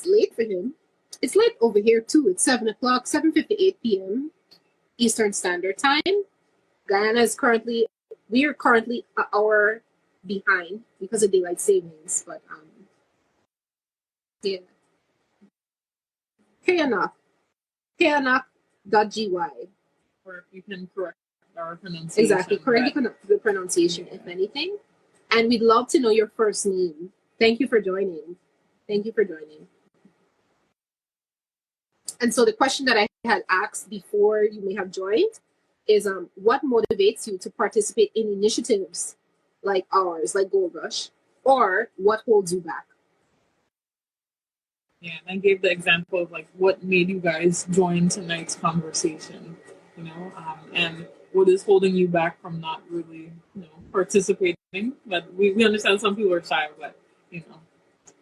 late for him. It's late over here too. It's 7 o'clock, 7:58 p.m. Eastern Standard Time. Guyana we are currently an hour behind because of daylight savings. But yeah. Kayanak.gy. Or if you can correct our pronunciation. Exactly, correct the pronunciation, if anything. And we'd love to know your first name. Thank you for joining. And so the question that I had asked before you may have joined is what motivates you to participate in initiatives like ours, like G.O.L.D.R.U.S.H, or what holds you back? Yeah, and I gave the example of like what made you guys join tonight's conversation, and what is holding you back from not really, participating. But we understand some people are shy, but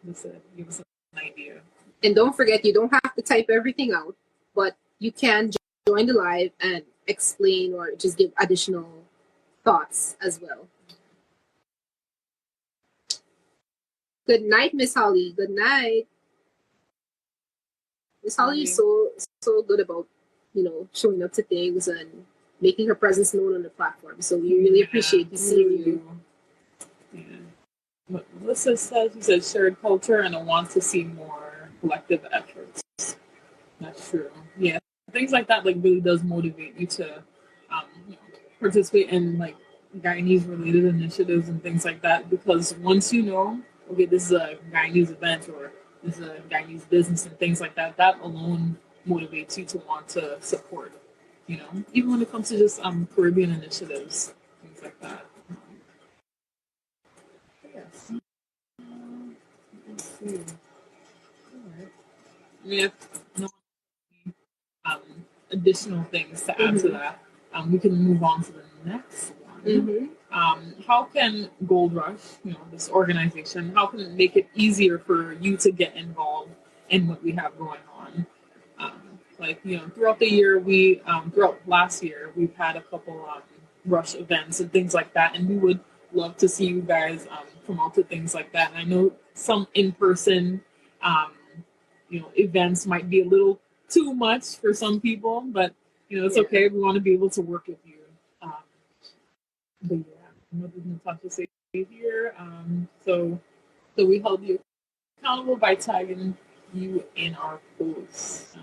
just give us an idea. And don't forget, you don't have to type everything out, but you can join the live and explain or just give additional thoughts as well. Good night, Miss Holly. Good night. Miss Holly is so good about, showing up to things and making her presence known on the platform. So we really appreciate you seeing you. Yeah. What Melissa said, she said shared culture and I want to see more collective efforts. That's true. Yeah. Things like that really does motivate you to participate in Guyanese related initiatives and things like that, because once okay, this is a Guyanese event or is a Guyanese business and things like that, that alone motivates you to want to support. You know, even when it comes to just Caribbean initiatives, things like that. Yes. Let's see. All right. I mean, if no um, additional things to add to that, we can move on to the next one. How can Gold Rush, this organization, how can it make it easier for you to get involved in what we have going on? Throughout the year, throughout last year, we've had a couple Rush events and things like that, and we would love to see you guys come out to things like that. And I know some in-person, events might be a little too much for some people, but it's okay. We want to be able to work with you. But yeah, what did Natasha say here? So we held you accountable by tagging you in our posts.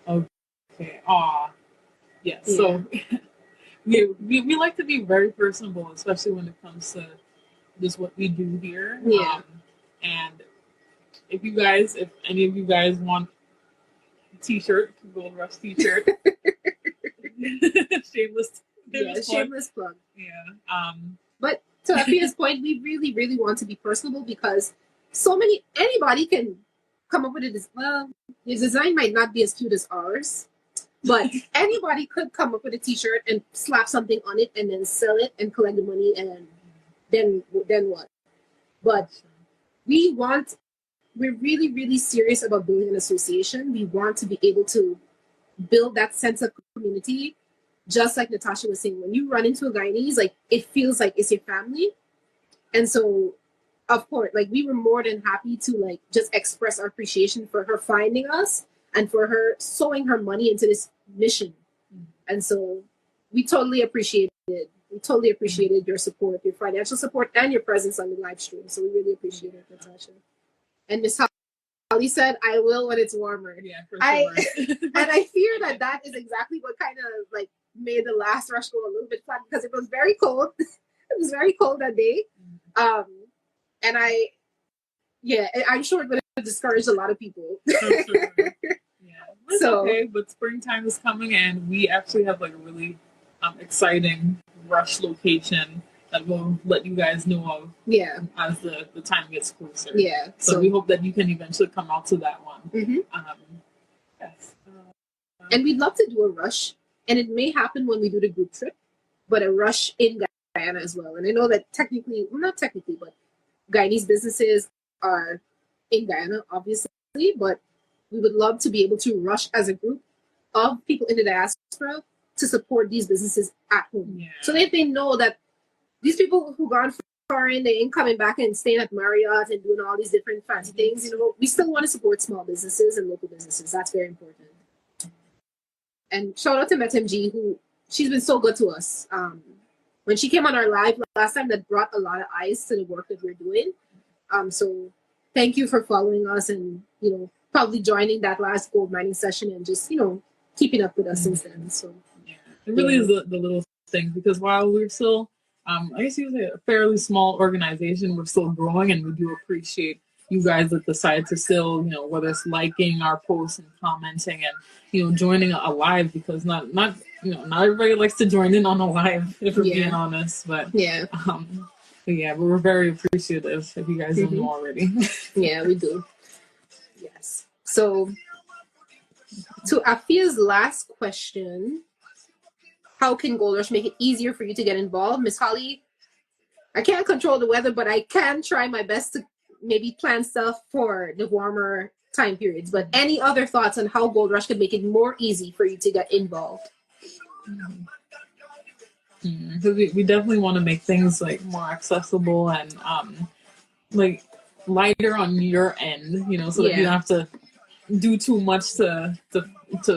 Okay. Yes. Yeah. So we like to be very personable, especially when it comes to just what we do here. Yeah. And if any of you guys want a t-shirt, Gold Rush t-shirt, shameless plug. Yeah. But to Afia's point, we really, really want to be personable because anybody can come up with a well, your design might not be as cute as ours, but anybody could come up with a t-shirt and slap something on it and then sell it and collect the money and then what? But we're really, really serious about building an association. We want to be able to build that sense of community. Just like Natasha was saying, when you run into a Guyanese, like it feels like it's your family. And so, of course, like we were more than happy to like just express our appreciation for her finding us and for her sowing her money into this mission. And so we totally appreciated it. We totally appreciated your support, your financial support, and your presence on the live stream. So we really appreciate it, Natasha. And Miss Holly said, "I will when it's warmer." Yeah, for sure. And I fear that is exactly what kind of like made the last rush go a little bit flat because it was very cold. It was very cold that day. And I'm sure it would have discouraged a lot of people. Sure. Yeah. Okay, but springtime is coming and we actually have like a really exciting rush location that we'll let you guys know of as the time gets closer. Yeah. So we hope that you can eventually come out to that one. Yes. And we'd love to do a rush. And it may happen when we do the group trip, but a rush in Guyana as well. And I know that not technically, but Guyanese businesses are in Guyana, obviously, but we would love to be able to rush as a group of people in the diaspora to support these businesses at home. Yeah. So that they know that these people who gone foreign, they ain't coming back and staying at Marriott and doing all these different fancy things. We still want to support small businesses and local businesses. That's very important. And shout out to MetMG, she's been so good to us. When she came on our live last time, that brought a lot of eyes to the work that we're doing. So thank you for following us and, probably joining that last gold mining session and just, keeping up with us since then. So it really is the little things because while we're still, I guess you would say a fairly small organization, we're still growing and we do appreciate you guys that decide to still, whether it's liking our posts and commenting and, joining a live because not everybody likes to join in on a live if we're being honest, but but we're very appreciative if you guys don't know already. Yeah, we do. Yes. So to Afia's last question, how can Gold Rush make it easier for you to get involved? Miss Holly, I can't control the weather, but I can try my best to maybe plan stuff for the warmer time periods. But any other thoughts on how Gold Rush could make it more easy for you to get involved? Because we definitely want to make things like more accessible and like lighter on your end, so that you don't have to do too much to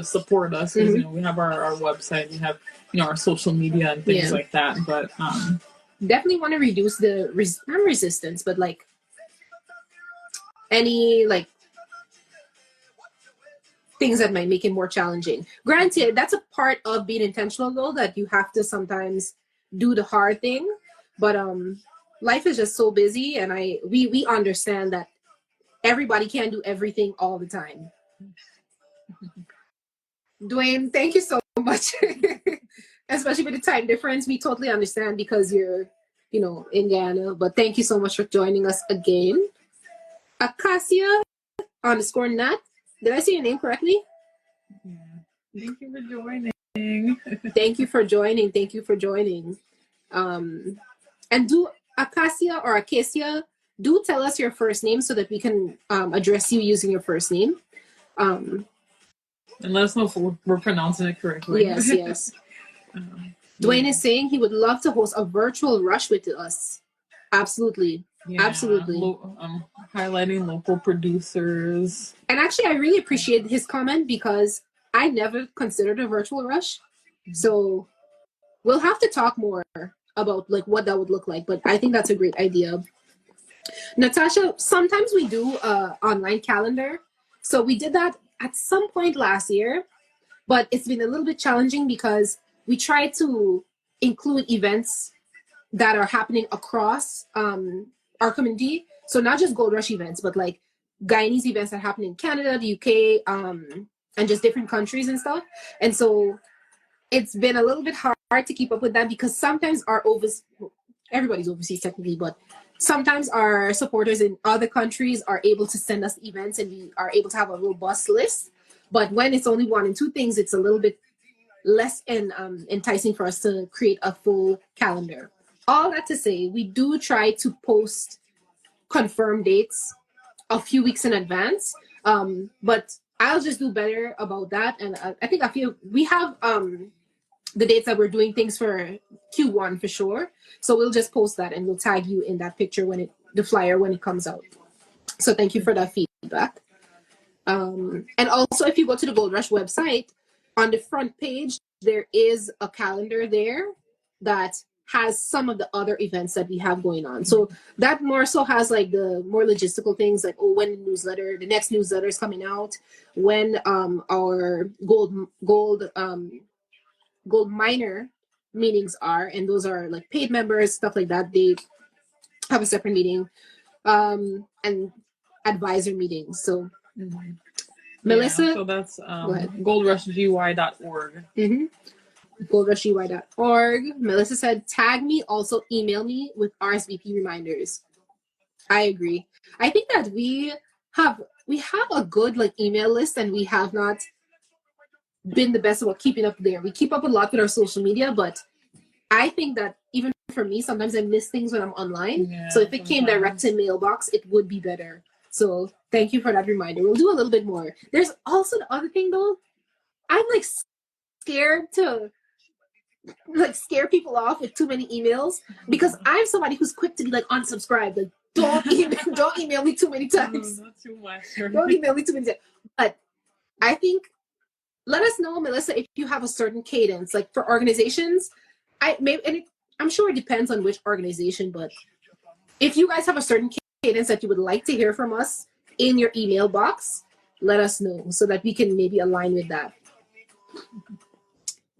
support us. Because we have our website, we have our social media and things like that. But definitely want to reduce the not resistance, but like any like things that might make it more challenging. Granted, that's a part of being intentional though, that you have to sometimes do the hard thing. But life is just so busy and we understand that everybody can't do everything all the time. Dwayne, thank you so much. Especially with the time difference. We totally understand because you're, in Guyana. But thank you so much for joining us again. Acacia_Nat. Did I say your name correctly? Yeah. Thank you for joining. Thank you for joining. Thank you for joining. And do Acacia, do tell us your first name so that we can address you using your first name. And let us know if we're pronouncing it correctly. Yes. Dwayne is saying he would love to host a virtual rush with us. Absolutely. Yeah, absolutely. Highlighting local producers. And actually, I really appreciate his comment because I never considered a virtual rush. So we'll have to talk more about like what that would look like. But I think that's a great idea. Natasha, sometimes we do online calendar. So we did that at some point last year, but it's been a little bit challenging because we try to include events that are happening across our community. So not just G.O.L.D.R.U.S.H events, but like Guyanese events that happen in Canada, the UK, and just different countries and stuff. And so it's been a little bit hard to keep up with that because sometimes everybody's overseas technically, but sometimes our supporters in other countries are able to send us events and we are able to have a robust list. But when it's only one and two things, it's a little bit less enticing for us to create a full calendar. All that to say, we do try to post confirmed dates a few weeks in advance. But I'll just do better about that. And I think we have the dates that we're doing things for Q1 for sure. So we'll just post that and we'll tag you in that picture the flyer when it comes out. So thank you for that feedback. And also, if you go to the G.O.L.D.R.U.S.H website, on the front page, there is a calendar there that has some of the other events that we have going on. So that more so has like the more logistical things like, when the next newsletter is coming out, when our gold miner meetings are, and those are like paid members, stuff like that. They have a separate meeting, and advisor meetings. So Melissa, so that's GoldRushGY.org. GoldRushGY.org. Melissa said, tag me, also email me with RSVP reminders. I agree. I think that we have a good like email list, and we have not been the best about keeping up there. We keep up a lot with our social media, but I think that even for me, sometimes I miss things when I'm online. Yeah, so if it came direct to mailbox, it would be better. So thank you for that reminder. We'll do a little bit more. There's also the other thing though. I'm like scared to like scare people off with too many emails because I'm somebody who's quick to be like unsubscribe. Like don't email me too many times. No, not too much. Don't email me too many times. But I think let us know, Melissa, if you have a certain cadence. Like for organizations, I'm sure it depends on which organization, but if you guys have a certain cadence that you would like to hear from us in your email box, let us know so that we can maybe align with that.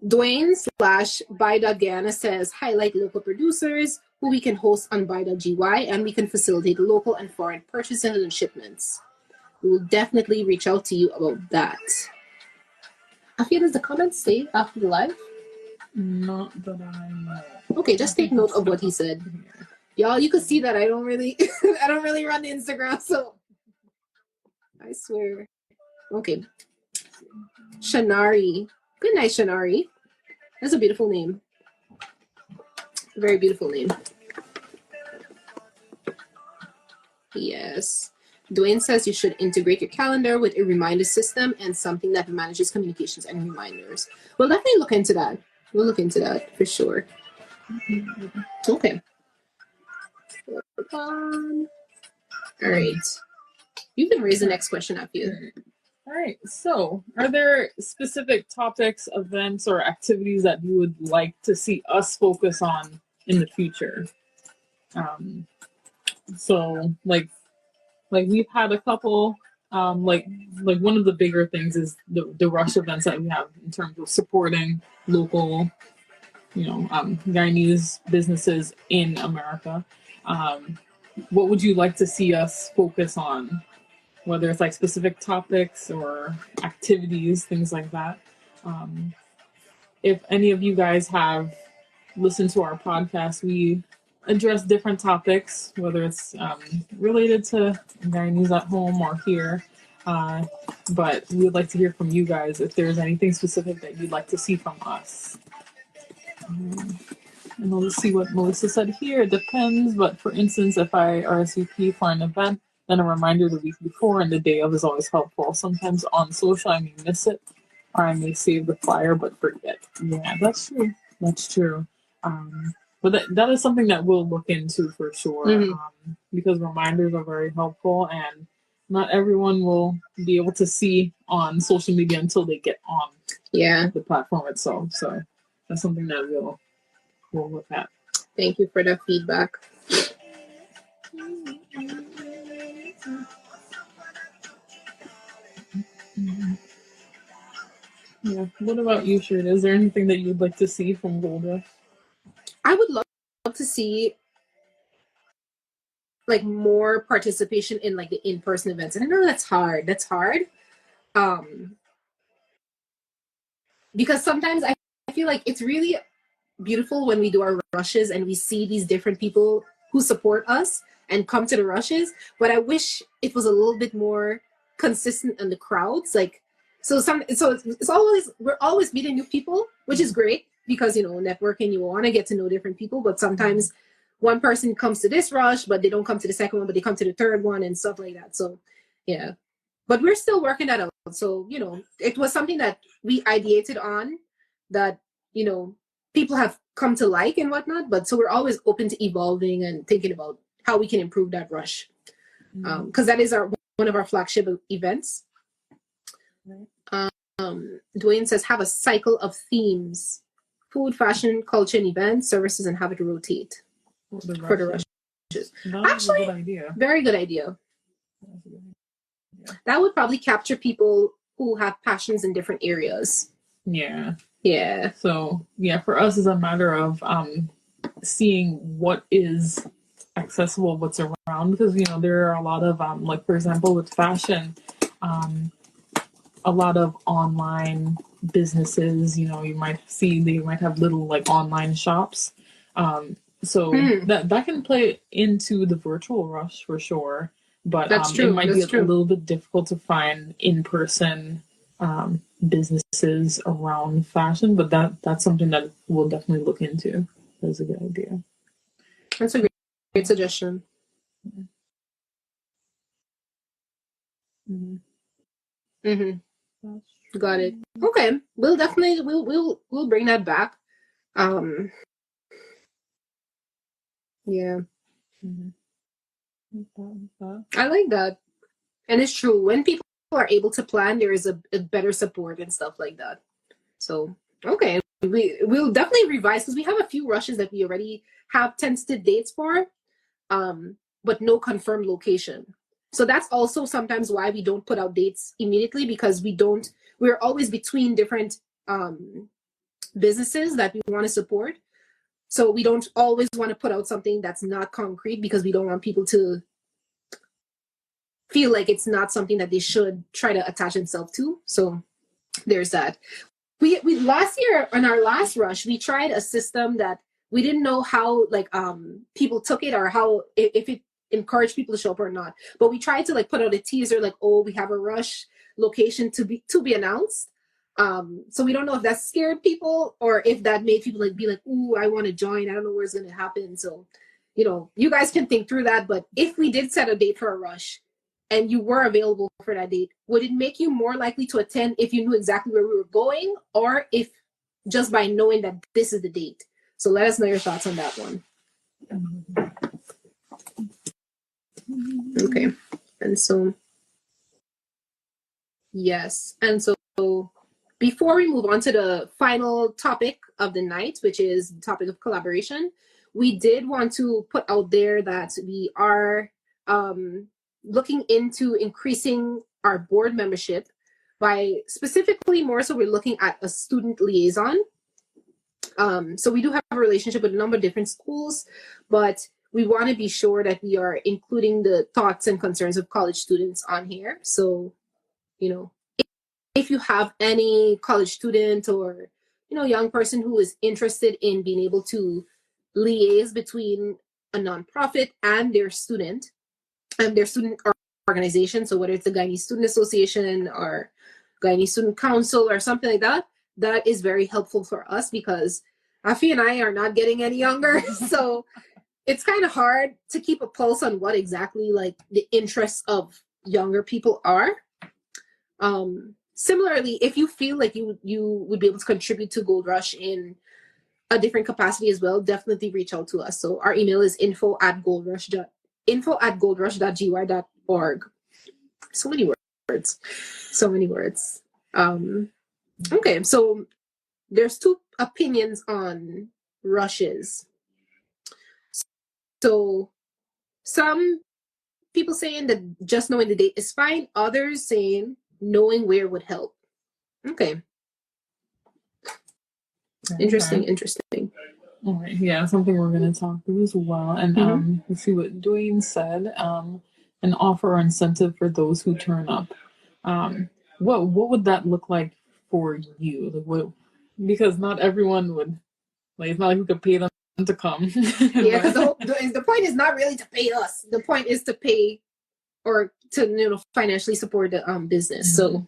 Dwayne/Buy.Guyana says, highlight local producers who we can host on Buy.GY, and we can facilitate local and foreign purchases and shipments. We will definitely reach out to you about that. Afia, does the comment stay after the live? Not that I know. Okay, just take note of what he said. Y'all, you can see that I don't really run the Instagram, so I swear. Okay. Shanari. Good night, Shanari. That's a beautiful name. Very beautiful name. Yes. Dwayne says you should integrate your calendar with a reminder system and something that manages communications and reminders. We'll definitely look into that. We'll look into that for sure. Okay. All right. You can raise the next question up here. All right. So, are there specific topics, events, or activities that you would like to see us focus on in the future? So, like we've had a couple. Like one of the bigger things is the rush events that we have in terms of supporting local, Guyanese businesses in America. What would you like to see us focus on whether it's like specific topics or activities, things like that. If any of you guys have listened to our podcast, we address different topics, whether it's related to Guyanese at home or here. Uh, but we would like to hear from you guys if there's anything specific that you'd like to see from us. And let's see what Melissa said here. It depends, but for instance, if I RSVP for an event, then a reminder the week before and the day of is always helpful. Sometimes on social, I may miss it, or I may save the flyer but forget. Yeah, that's true. That's true. But that is something that we'll look into for sure, because reminders are very helpful, and not everyone will be able to see on social media until they get on the platform itself. So that's something that we'll look at. Thank you for the feedback. Yeah. What about you, Shirley? Is there anything that you'd like to see from G.O.L.D.R.U.S.H? I would love to see like more participation in like the in-person events. And I know that's hard. Because sometimes I feel like it's really beautiful when we do our rushes and we see these different people who support us and come to the rushes, but I wish it was a little bit more consistent in the crowds. Like, so it's always, we're always meeting new people, which is great because, you know, networking, you want to get to know different people, but sometimes one person comes to this rush, but they don't come to the second one, but they come to the third one and stuff like that. So yeah, but we're still working that out. So, you know, it was something that we ideated on that, you know, people have come to like and whatnot, but so we're always open to evolving and thinking about how we can improve that rush, because that is one of our flagship events. Dwayne says have a cycle of themes: food, fashion, culture, and events, services, and have it rotate for the rushes. Actually, a good idea. Very good idea. That would probably capture people who have passions in different areas. Yeah. So yeah, for us, it's a matter of seeing what is accessible, what's around, because you know there are a lot of like for example with fashion, a lot of online businesses. You know, you might see they might have little like online shops. So that can play into the virtual rush for sure. But it might be a little bit difficult to find in-person businesses around fashion, but that's something that we'll definitely look into. That's a good idea. That's a great suggestion. Got it. Okay, we'll definitely we'll bring that back. Yeah. I like that. And it's true. When people are able to plan, there is a better support and stuff like that. So, okay. We'll definitely revise because we have a few rushes that we already have tentative dates for, but no confirmed location. So that's also sometimes why we don't put out dates immediately, because we're always between different businesses that we want to support. So we don't always want to put out something that's not concrete because we don't want people to feel like it's not something that they should try to attach themselves to. So there's that. We last year on our last rush, we tried a system that we didn't know how like people took it or how if it encouraged people to show up or not. But we tried to like put out a teaser like, oh, we have a rush location to be announced. So we don't know if that scared people or if that made people like be like, ooh, I want to join. I don't know where it's going to happen. So, you know, you guys can think through that. But if we did set a date for a rush and you were available for that date, would it make you more likely to attend if you knew exactly where we were going, or if just by knowing that this is the date? So let us know your thoughts on that one. Okay. And so, yes. And so before we move on to the final topic of the night, which is the topic of collaboration, we did want to put out there that we are looking into increasing our board membership by specifically more so we're looking at a student liaison. So we do have a relationship with a number of different schools, but we want to be sure that we are including the thoughts and concerns of college students on here. So, you know, if you have any college student or, you know, young person who is interested in being able to liaise between a nonprofit and their student organization, so whether it's the Guyanese Student Association or Guyanese Student Council or something like that, that is very helpful for us because Afi and I are not getting any younger. So it's kind of hard to keep a pulse on what exactly like the interests of younger people are. Similarly, if you feel like you would be able to contribute to Gold Rush in a different capacity as well, definitely reach out to us. So our email is info@goldrush.gy.org. So many words. So many words. Okay, so there's two opinions on rushes. So some people saying that just knowing the date is fine. Others saying knowing where would help. Okay. Interesting. All right. Yeah, something we're going to talk through as well. And let's see what Dwayne said. An offer or incentive for those who turn up. What would that look like for you? Like what? Because not everyone would. Like it's not like we could pay them to come. Yeah, because the point is not really to pay us. The point is to pay or to financially support the business. So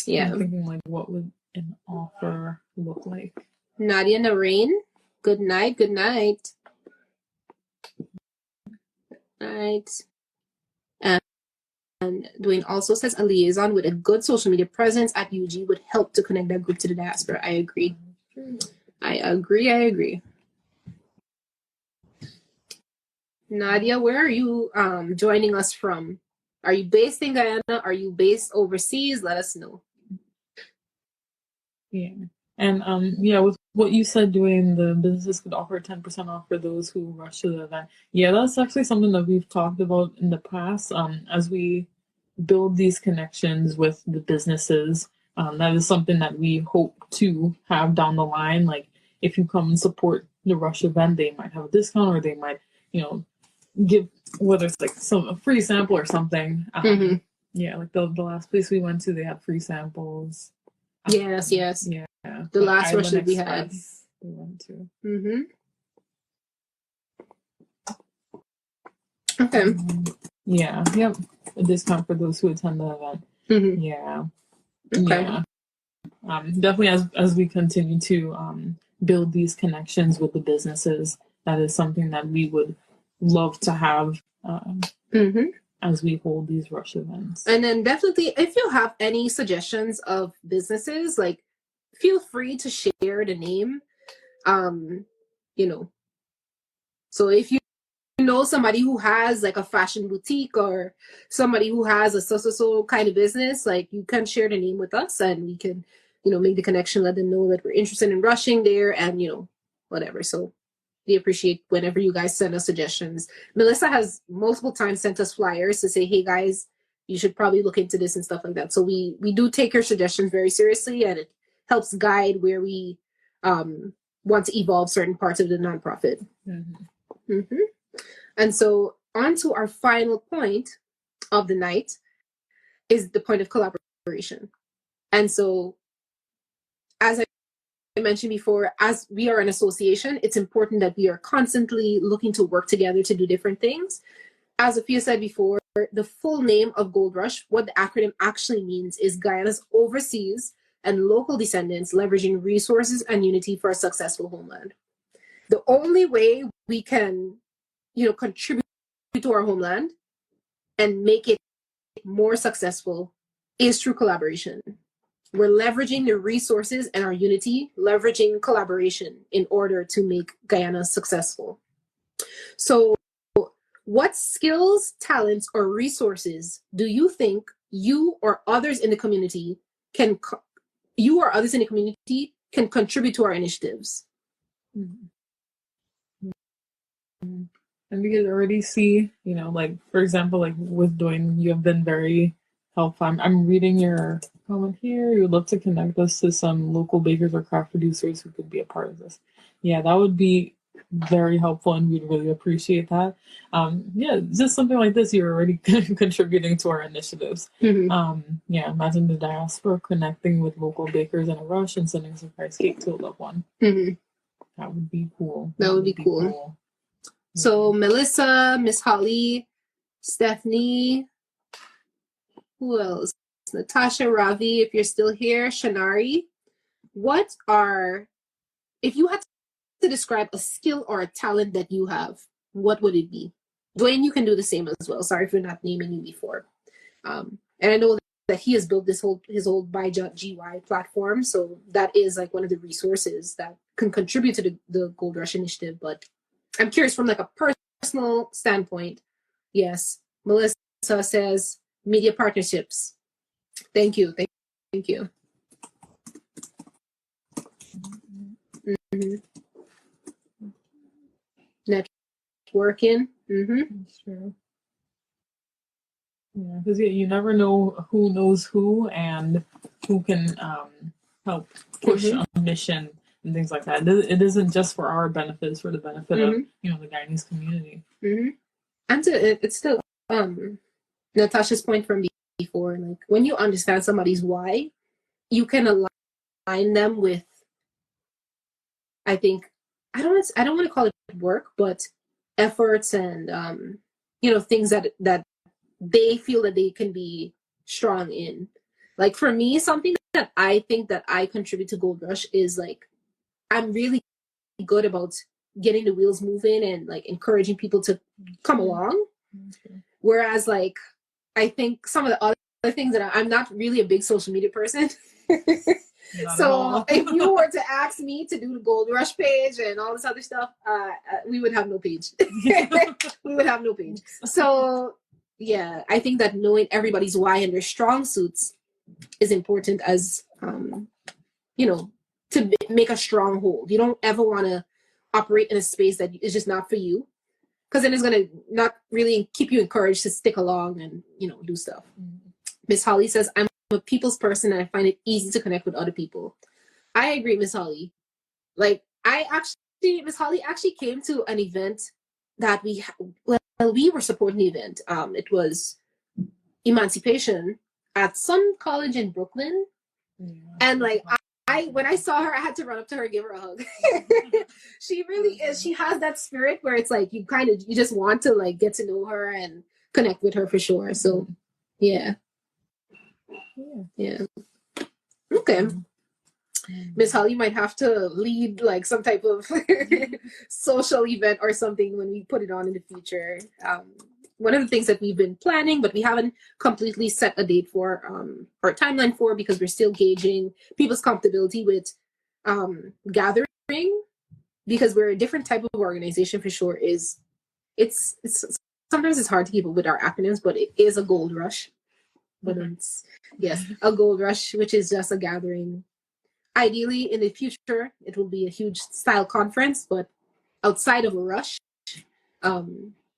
yeah, I'm thinking like what would an offer look like? Nadia Narain, good night. And Dwayne also says a liaison with a good social media presence at UG would help to connect that group to the diaspora. I agree. Nadia, where are you joining us from? Are you based in Guyana? Are you based overseas? Let us know. Yeah. And with what you said, doing the businesses could offer 10% off for those who rush to the event. Yeah, that's actually something that we've talked about in the past. As we build these connections with the businesses, that is something that we hope to have down the line. Like if you come and support the Rush event, they might have a discount or they might, give whether it's like a free sample or something. Yeah, like the last place we went to, they had free samples. Yes. Yeah. The last Island rush that we had. Express we went to. Okay. Yep. A discount for those who attend the event. Yeah. Okay. Yeah. Definitely as we continue to build these connections with the businesses, that is something that we would love to have as we hold these Rush events. And then definitely, if you have any suggestions of businesses, like feel free to share the name. So if you know somebody who has like a fashion boutique or somebody who has a so kind of business, like you can share the name with us and we can, make the connection, let them know that we're interested in rushing there and, whatever. So we appreciate whenever you guys send us suggestions. Melissa has multiple times sent us flyers to say, hey guys, you should probably look into this and stuff like that. So we do take your suggestions very seriously and it helps guide where we want to evolve certain parts of the nonprofit. And so on to our final point of the night is the point of collaboration. And so as I mentioned before, as we are an association, it's important that we are constantly looking to work together to do different things. As Afia said before, the full name of Gold Rush, what the acronym actually means is Guyana's overseas and local descendants leveraging resources and unity for a successful homeland. The only way we can, contribute to our homeland and make it more successful is through collaboration. We're leveraging the resources and our unity, leveraging collaboration in order to make Guyana successful. So what skills, talents, or resources do you think you or others in the community can contribute to our initiatives? And we could already see, like for example, like with Dwayne, you have been very helpful. I'm reading your comment here. You would love to connect us to some local bakers or craft producers who could be a part of this. Yeah, that would be very helpful, and we'd really appreciate that. Yeah, just something like this, you're already contributing to our initiatives. Yeah, imagine the diaspora connecting with local bakers in a rush and sending a surprise cake to a loved one. That would be cool. That would be cool. So Melissa, Miss Holly, Stephanie, who else? Natasha, Ravi, if you're still here, Shanari. If you had to describe a skill or a talent that you have, what would it be? Dwayne, you can do the same as well. Sorry for not naming you before. And I know that he has built his whole Buy.gy platform, so that is like one of the resources that can contribute to the Gold Rush initiative. But I'm curious from like a personal standpoint. Yes, Melissa says media partnerships. Thank you. Networking. That's true. Yeah, because you never know who knows who and who can help push a mission and things like that. It isn't just for our benefit; it's for the benefit of the Guyanese community. And it's still Natasha's point from before. Like when you understand somebody's why, you can align them with. I think I don't want to call it work, but efforts and things that they feel that they can be strong in. Like for me, something that I think that I contribute to Gold Rush is like I'm really good about getting the wheels moving and like encouraging people to come along. Whereas like I think some of the other things that I'm not really a big social media person. So if you were to ask me to do the Gold Rush page and all this other stuff, we would have no page. We would have no page. So yeah, I think that knowing everybody's why and their strong suits is important as to make a stronghold. You don't ever want to operate in a space that is just not for you, because then it's going to not really keep you encouraged to stick along and do stuff. Miss Holly says, I'm a people's person and I find it easy to connect with other people. I agree, Miss Holly. Like Miss Holly actually came to an event that we were supporting the event. It was Emancipation at some college in Brooklyn. And like when I saw her, I had to run up to her and give her a hug. She really is. She has that spirit where it's like you just want to like get to know her and connect with her for sure. So yeah. Okay. Miss Holly might have to lead like some type of social event or something when we put it on in the future. One of the things that we've been planning, but we haven't completely set a date for or a timeline for, because we're still gauging people's comfortability with gathering, because we're a different type of organization for sure. It's sometimes it's hard to keep up with our acronyms, but it is a Gold Rush. But it's a Gold Rush, which is just a gathering. Ideally, in the future, it will be a huge style conference, but outside of a rush,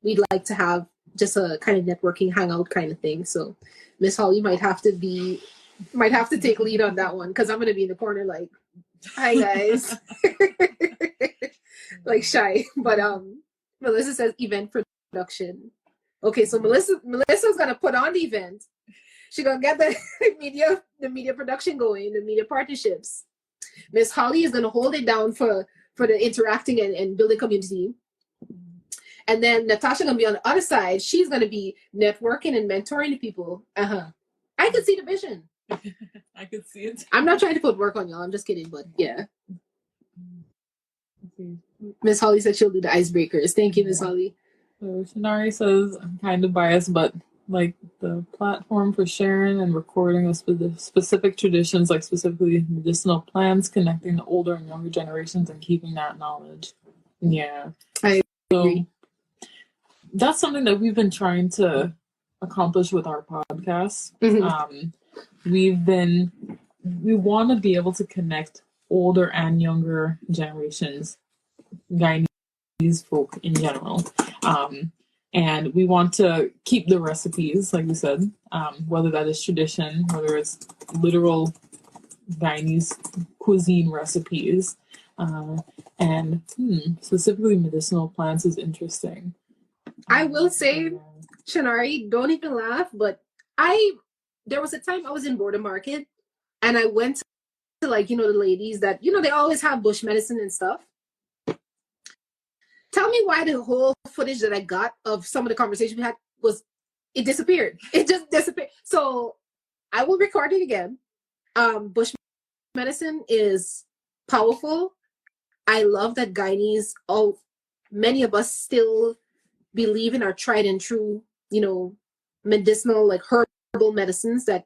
we'd like to have just a kind of networking hangout kind of thing. So Miss Holly might have to take lead on that one, because I'm going to be in the corner like, hi guys, like shy. But Melissa says event production. Okay, so Melissa's going to put on the event. She's going to get the media production going, the media partnerships. Miss Holly is going to hold it down for the interacting and building community. And then Natasha going to be on the other side. She's going to be networking and mentoring the people. I could see the vision. I could see it. I'm not trying to put work on y'all. I'm just kidding. But yeah. Miss Holly said she'll do the icebreakers. Thank you, Miss Holly. So Shanari says, I'm kind of biased, but like the platform for sharing and recording of specific traditions, like specifically medicinal plants, connecting the older and younger generations and keeping that knowledge. Yeah. I agree. That's something that we've been trying to accomplish with our podcast. We want to be able to connect older and younger generations, Guyanese folk in general. And we want to keep the recipes, like we said, whether that is tradition, whether it's literal Guyanese cuisine recipes, And specifically medicinal plants is interesting. I will say, Shanari, don't even laugh, but there was a time I was in Border Market and I went to, like, the ladies that, they always have bush medicine and stuff. Tell me why the whole footage that I got of some of the conversation we had it disappeared. It just disappeared. So I will record it again. Bush medicine is powerful. I love that Guyanese, many of us still believe in our tried and true, medicinal, like herbal medicines that,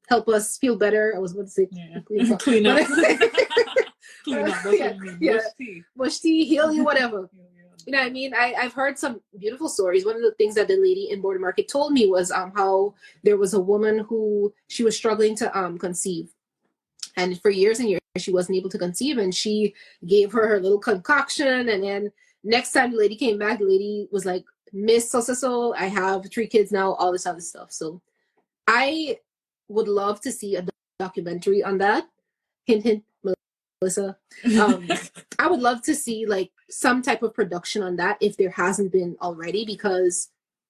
help us feel better. I was about to say clean up. Clean up. That's what you mean. Bush tea, heal you, whatever. You know what I mean? I've heard some beautiful stories. One of the things that the lady in Border Market told me was how there was a woman who she was struggling to conceive. And for years and years, she wasn't able to conceive. And she gave her little concoction. And then next time the lady came back, the lady was like, Miss so, I have 3 kids now, all this other stuff. So I would love to see a documentary on that. Hint, hint, Melissa. I would love to see like some type of production on that if there hasn't been already, because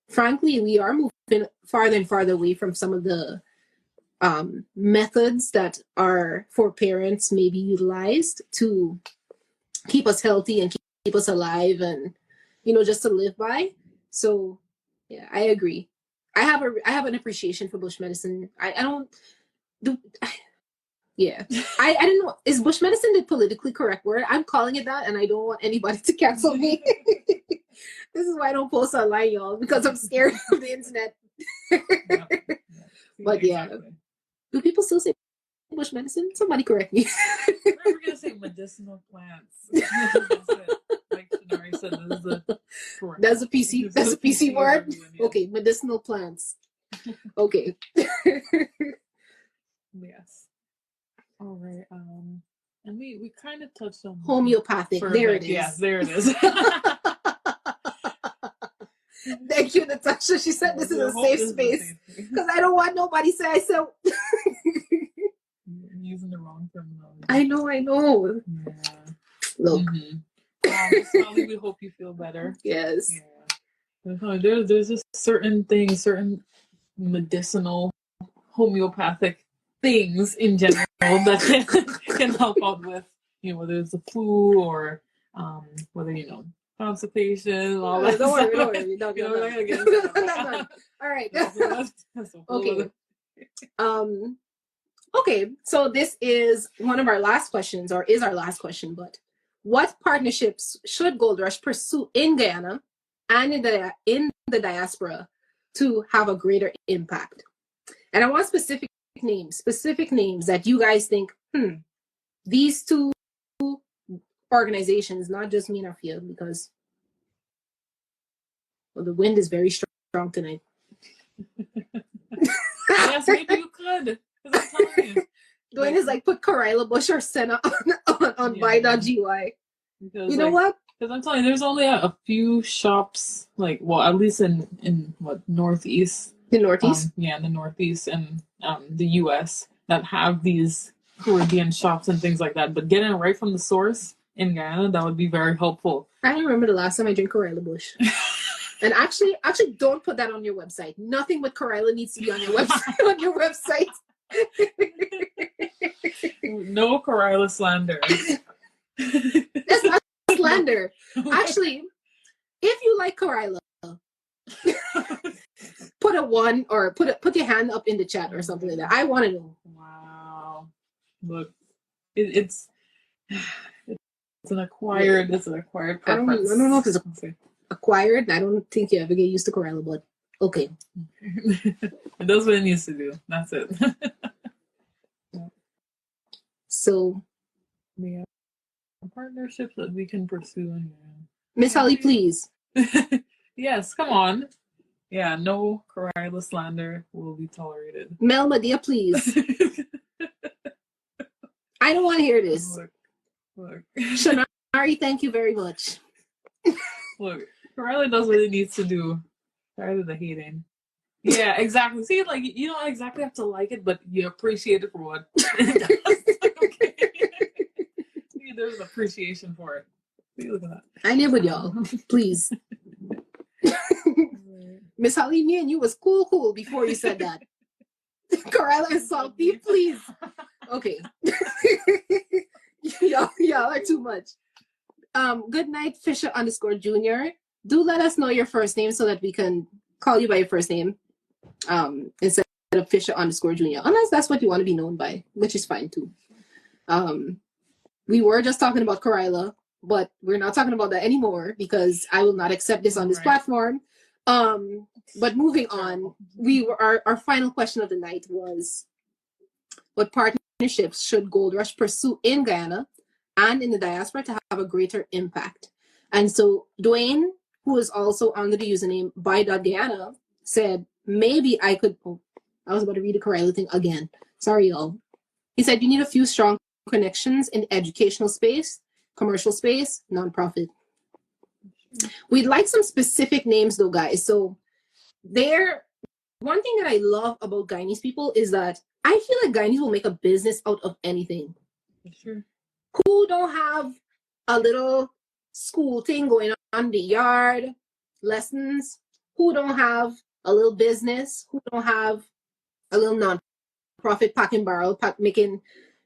frankly, we are moving farther and farther away from some of the methods that are for parents maybe utilized to keep us healthy and keep us alive and, just to live by. So yeah, I agree. I have an appreciation for bush medicine. I don't do. Yeah. I don't know. Is bush medicine the politically correct word? I'm calling it that, and I don't want anybody to cancel me. This is why I don't post online, y'all, because I'm scared of the internet. But yeah. Do people still say bush medicine? Somebody correct me. We're going to say medicinal plants. Like Shanari said, that's a PC. That's a PC word? Yeah. Okay, medicinal plants. Okay. Yes. All right. And we kind of touched on homeopathic. There it is. Yes, there it is. Thank you, Natasha. She said this is a safe space because I don't want nobody to say I said. You're using the wrong terminology. I know. Yeah. Look. Sally, we hope you feel better. Yes. Yeah. There's just certain medicinal, homeopathic things in general that can help out with, whether it's the flu or whether constipation, all that. Don't worry. No. All right. Okay. Okay. So this is one of our last questions, or is our last question. But what partnerships should G.O.L.D.R.U.S.H pursue in Guyana and in the diaspora to have a greater impact? And I want specific names that you guys think, these 2 organizations, not just me and our field, because the wind is very strong tonight. Yes, maybe you could. I'm telling you. Dwayne is like, put G.O.L.D.R.U.S.H or Senna on buy.gy. You know what? Because I'm telling you, there's only a few shops, at least in Northeast. The Northeast? In the Northeast and the U.S. that have these Caribbean shops and things like that. But getting it right from the source in Guyana, that would be very helpful. I remember the last time I drank G.O.L.D.R.U.S.H. And actually, don't put that on your website. Nothing with G.O.L.D.R.U.S.H needs to be on your website. No G.O.L.D.R.U.S.H slander. That's not slander. Actually, if you like G.O.L.D.R.U.S.H, put a 1 or put your hand up in the chat or something like that. I want to know. Wow. Look, it's an acquired preference. I don't know if it's acquired. I don't think you ever get used to G.O.L.D.R.U.S.H, but okay. It does what it needs to do. That's it. So we have partnerships that we can pursue. Miss Holly, please. Yes, come on. Yeah, no G.O.L.D.R.U.S.H slander will be tolerated. Mel Medea, please. I don't want to hear this. Look. Shanari, thank you very much. Look, G.O.L.D.R.U.S.H does what it needs to do. Tired of the hating. Yeah, exactly. See, you don't exactly have to like it, but you appreciate it for what it does. Okay. there's an appreciation for it. See, look at that. I never y'all. Please. Miss Holly, me and you was cool before you said that. Corella and Salty, please. Okay. y'all are too much. Good night, Fisher _ Junior. Do let us know your first name so that we can call you by your first name. Instead of Fisher _ Junior. Unless that's what you want to be known by, which is fine too. We were just talking about Corella, but we're not talking about that anymore because I will not accept this on this platform. But moving on, our final question of the night was, what partnerships should G.O.L.D.R.U.S.H pursue in Guyana and in the diaspora to have a greater impact? And so Dwayne, who is also under the username by.Guyana, said, maybe I could, I was about to read the Corella thing again. Sorry, y'all. He said, you need a few strong connections in the educational space, commercial space, nonprofit. We'd like some specific names though, guys. So one thing that I love about Guyanese people is that I feel like Guyanese will make a business out of anything. Sure. Who don't have a little school thing going on in the yard, lessons? Who don't have a little business? Who don't have a little non-profit pack and barrel, making,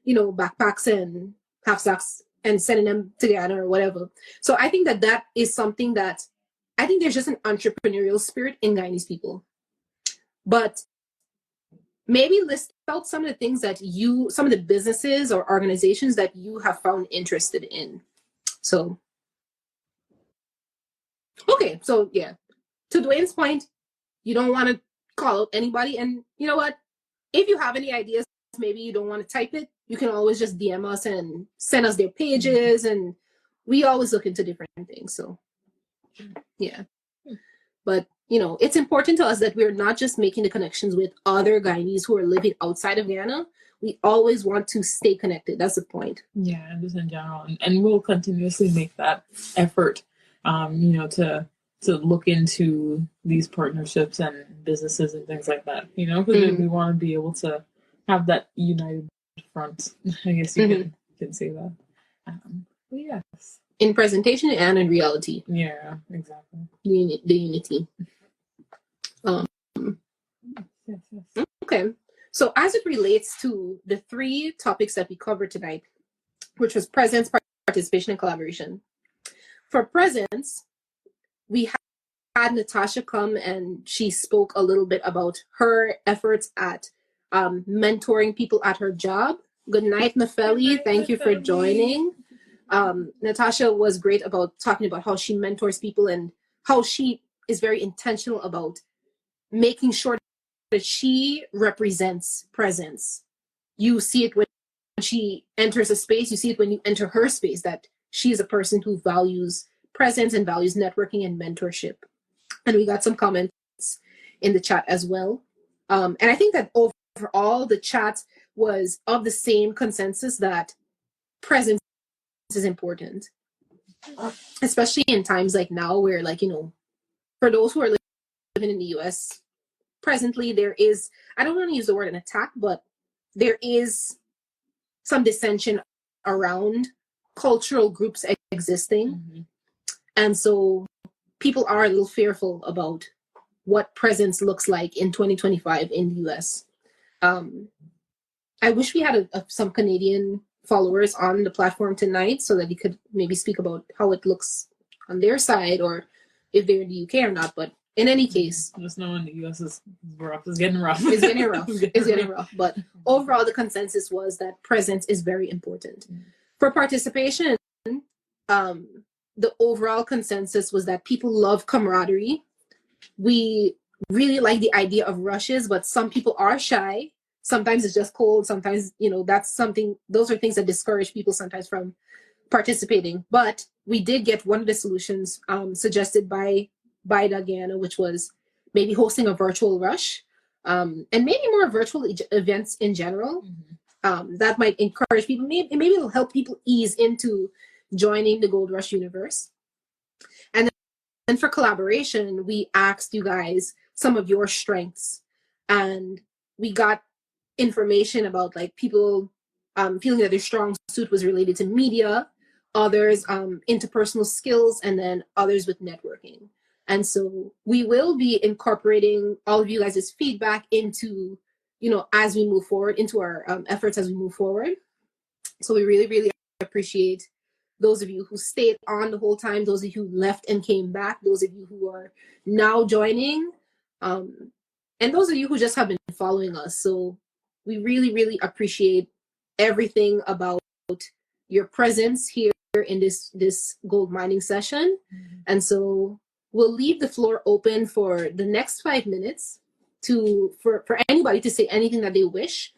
backpacks and half sacks and sending them together or whatever. So I think that is something that I think there's just an entrepreneurial spirit in Guyanese people. But maybe list out some of the things that some of the businesses or organizations that you have found interested in. So, okay. So yeah, to Dwayne's point, you don't want to call out anybody. And you know what? If you have any ideas, maybe you don't want to type it, you can always just DM us and send us their pages. And we always look into different things. So yeah. But, it's important to us that we're not just making the connections with other Guyanese who are living outside of Guyana. We always want to stay connected. That's the point. Yeah, just in general. And we'll continuously make that effort, to look into these partnerships and businesses and things like that, because we want to be able to have that united front. I guess you can say that. But yes. In presentation and in reality. Yeah, exactly. The unity. Yes. Okay. So as it relates to the 3 topics that we covered tonight, which was presence, participation, and collaboration. For presence, we had Natasha come and she spoke a little bit about her efforts at mentoring people at her job. Good night, Nafeli. Thank you for joining. Natasha was great about talking about how she mentors people and how she is very intentional about making sure that she represents presence. You see it when she enters a space, you see it when you enter her space, that she is a person who values presence and values networking and mentorship. And we got some comments in the chat as well. And I think that overall the chat was of the same consensus that presence is important, especially in times like now where, for those who are living in the US presently, there is, I don't want to use the word an attack, but there is some dissension around cultural groups existing. And so people are a little fearful about what presence looks like in 2025 in the US. I wish we had some Canadian followers on the platform tonight so that we could maybe speak about how it looks on their side or if they're in the UK or not. But in any case, just knowing the US is rough. It's getting rough. It's getting rough. But overall, the consensus was that presence is very important. For participation, the overall consensus was that people love camaraderie. We really like the idea of rushes, but some people are shy. Sometimes it's just cold. Sometimes, that's something, those are things that discourage people sometimes from participating. But we did get one of the solutions suggested by Guyana, which was maybe hosting a virtual rush and maybe more virtual events in general. That might encourage people. Maybe it'll help people ease into joining the G.O.L.D.R.U.S.H universe. And then for collaboration, we asked you guys some of your strengths, and we got information about people feeling that their strong suit was related to media, others interpersonal skills, and then others with networking. And so we will be incorporating all of you guys' feedback into, as we move forward, into our efforts as we move forward. So we really, really appreciate those of you who stayed on the whole time, those of you who left and came back, those of you who are now joining, and those of you who just have been following us. So we really, really appreciate everything about your presence here in this gold mining session. And so we'll leave the floor open for the next 5 minutes for anybody to say anything that they wish.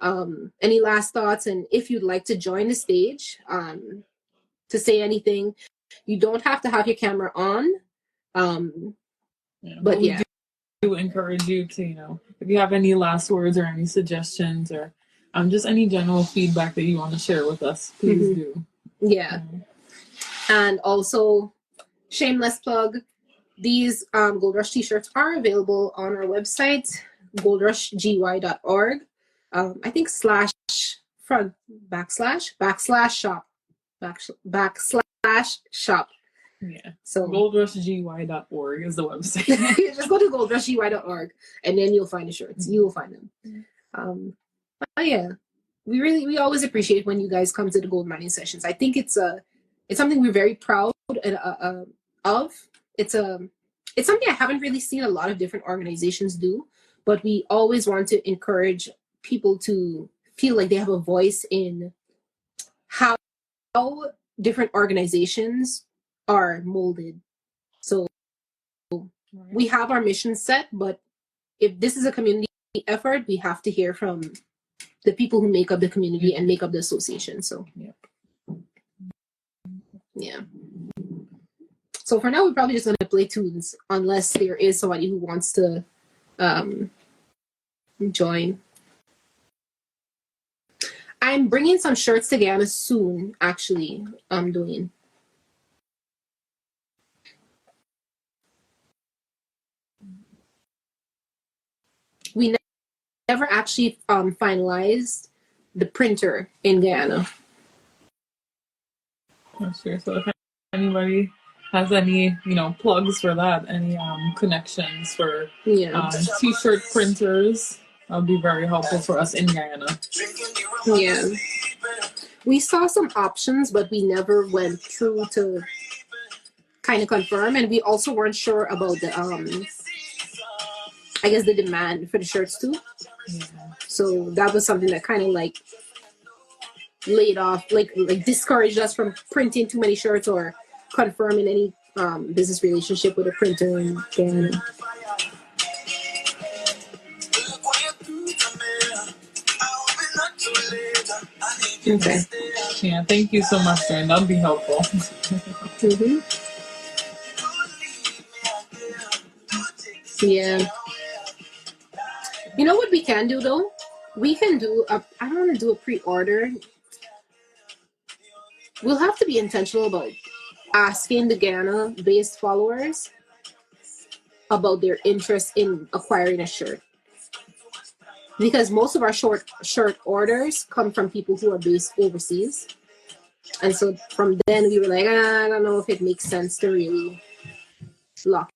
Any last thoughts? And if you'd like to join the stage to say anything, you don't have to have your camera on. But we do encourage you to, if you have any last words or any suggestions or just any general feedback that you want to share with us, please do. Yeah. And also, shameless plug, these Gold Rush t-shirts are available on our website, G.O.L.D.R.U.S.H. I think /shop. Yeah. So GoldRushGY.org is the website. Just go to GoldRushGY.org and then you'll find the shirts. You will find them. Yeah. We always appreciate when you guys come to the gold mining sessions. I think it's something we're very proud of. It's something I haven't really seen a lot of different organizations do, but we always want to encourage people to feel like they have a voice in how different organizations are molded. So we have our mission set, but if this is a community effort, we have to hear from the people who make up the community and make up the association. So yeah. So for now, we're probably just going to play tunes unless there is somebody who wants to join. I'm bringing some shirts to Guyana soon, actually. I'm doing. We never actually finalized the printer in Guyana. That's true. So if anybody has any, plugs for that, any connections for t-shirt printers, that would be very helpful for us in Guyana. Yeah. We saw some options, but we never went through to kind of confirm, and we also weren't sure about the I guess the demand for the shirts too. Yeah. So that was something that kind of like laid off, like discouraged us from printing too many shirts or confirming any business relationship with a printer in Guyana. Okay. Yeah, thank you so much, Jen. That'd be helpful. Yeah. You know what we can do though? We can do I don't want to do a pre-order. We'll have to be intentional about asking the Guyana-based followers about their interest in acquiring a shirt. Because most of our shirt orders come from people who are based overseas. And so from then we were like, I don't know if it makes sense to really lock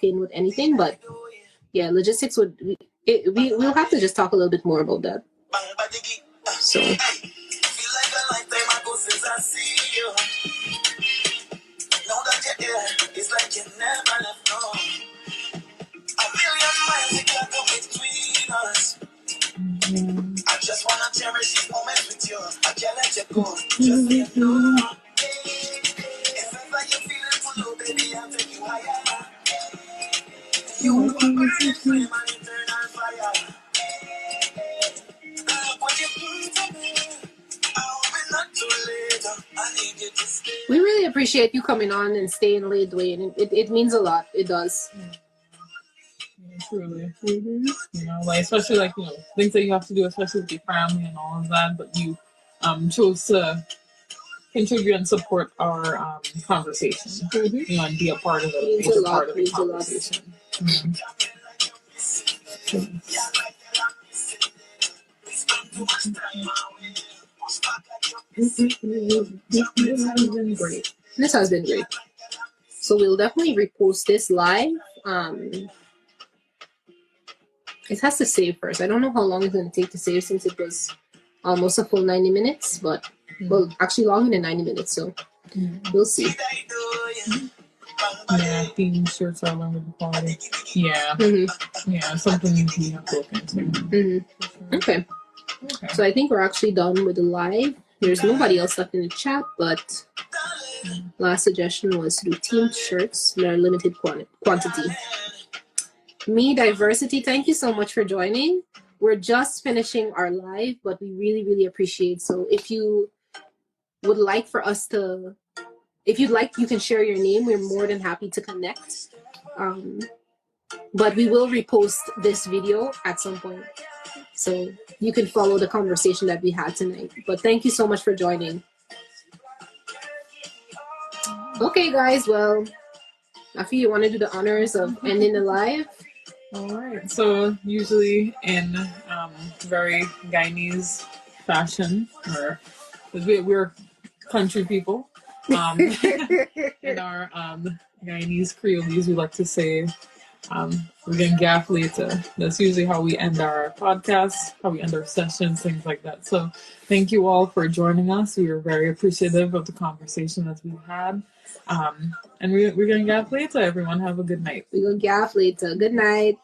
in with anything. But yeah, logistics we'll have to just talk a little bit more about that. So it's like you never left home. A million miles you can go between us. I just wanna cherish this moment with you. I can't let you go. Just you know. If ever you feeling for low, baby, I'll take you higher. You are burning flame and eternal fire. Look what you do to me. I hope it's not too late. I need you to stay. We really appreciate you coming on and staying late, Dwayne. It means a lot. It does. Truly. Especially things that you have to do, especially with your family and all of that, but you chose to contribute and support our conversation, and be a part of it, be a part of the conversation. This has been great. This has been great. So we'll definitely repost this live. It has to save first. I don't know how long it's going to take to save since it was almost a full 90 minutes, but well, actually longer than 90 minutes. So we'll see. Yeah, theme shirts are limited quality. Yeah. Yeah, something we have to look into. Okay. So I think we're actually done with the live. There's nobody else left in the chat, but last suggestion was to do team shirts. They're limited quantity. Me Diversity, thank you so much for joining. We're just finishing our live, but we really, really appreciate. So if you would like for us to, if you'd like, you can share your name. We're more than happy to connect. But we will repost this video at some point. So you can follow the conversation that we had tonight. But thank you so much for joining. Okay, guys. Well, Afi, you want to do the honors of ending the live? All right. So usually in very Guyanese fashion, or we're country people, in our Guyanese Creoles, we like to say, we're gonna gaff later. That's usually how we end our podcasts, how we end our sessions, things like that. So thank you all for joining us. We were very appreciative of the conversation that we had. And we're gonna gaff later. Everyone have a good night. We're gonna gaff later. Good night.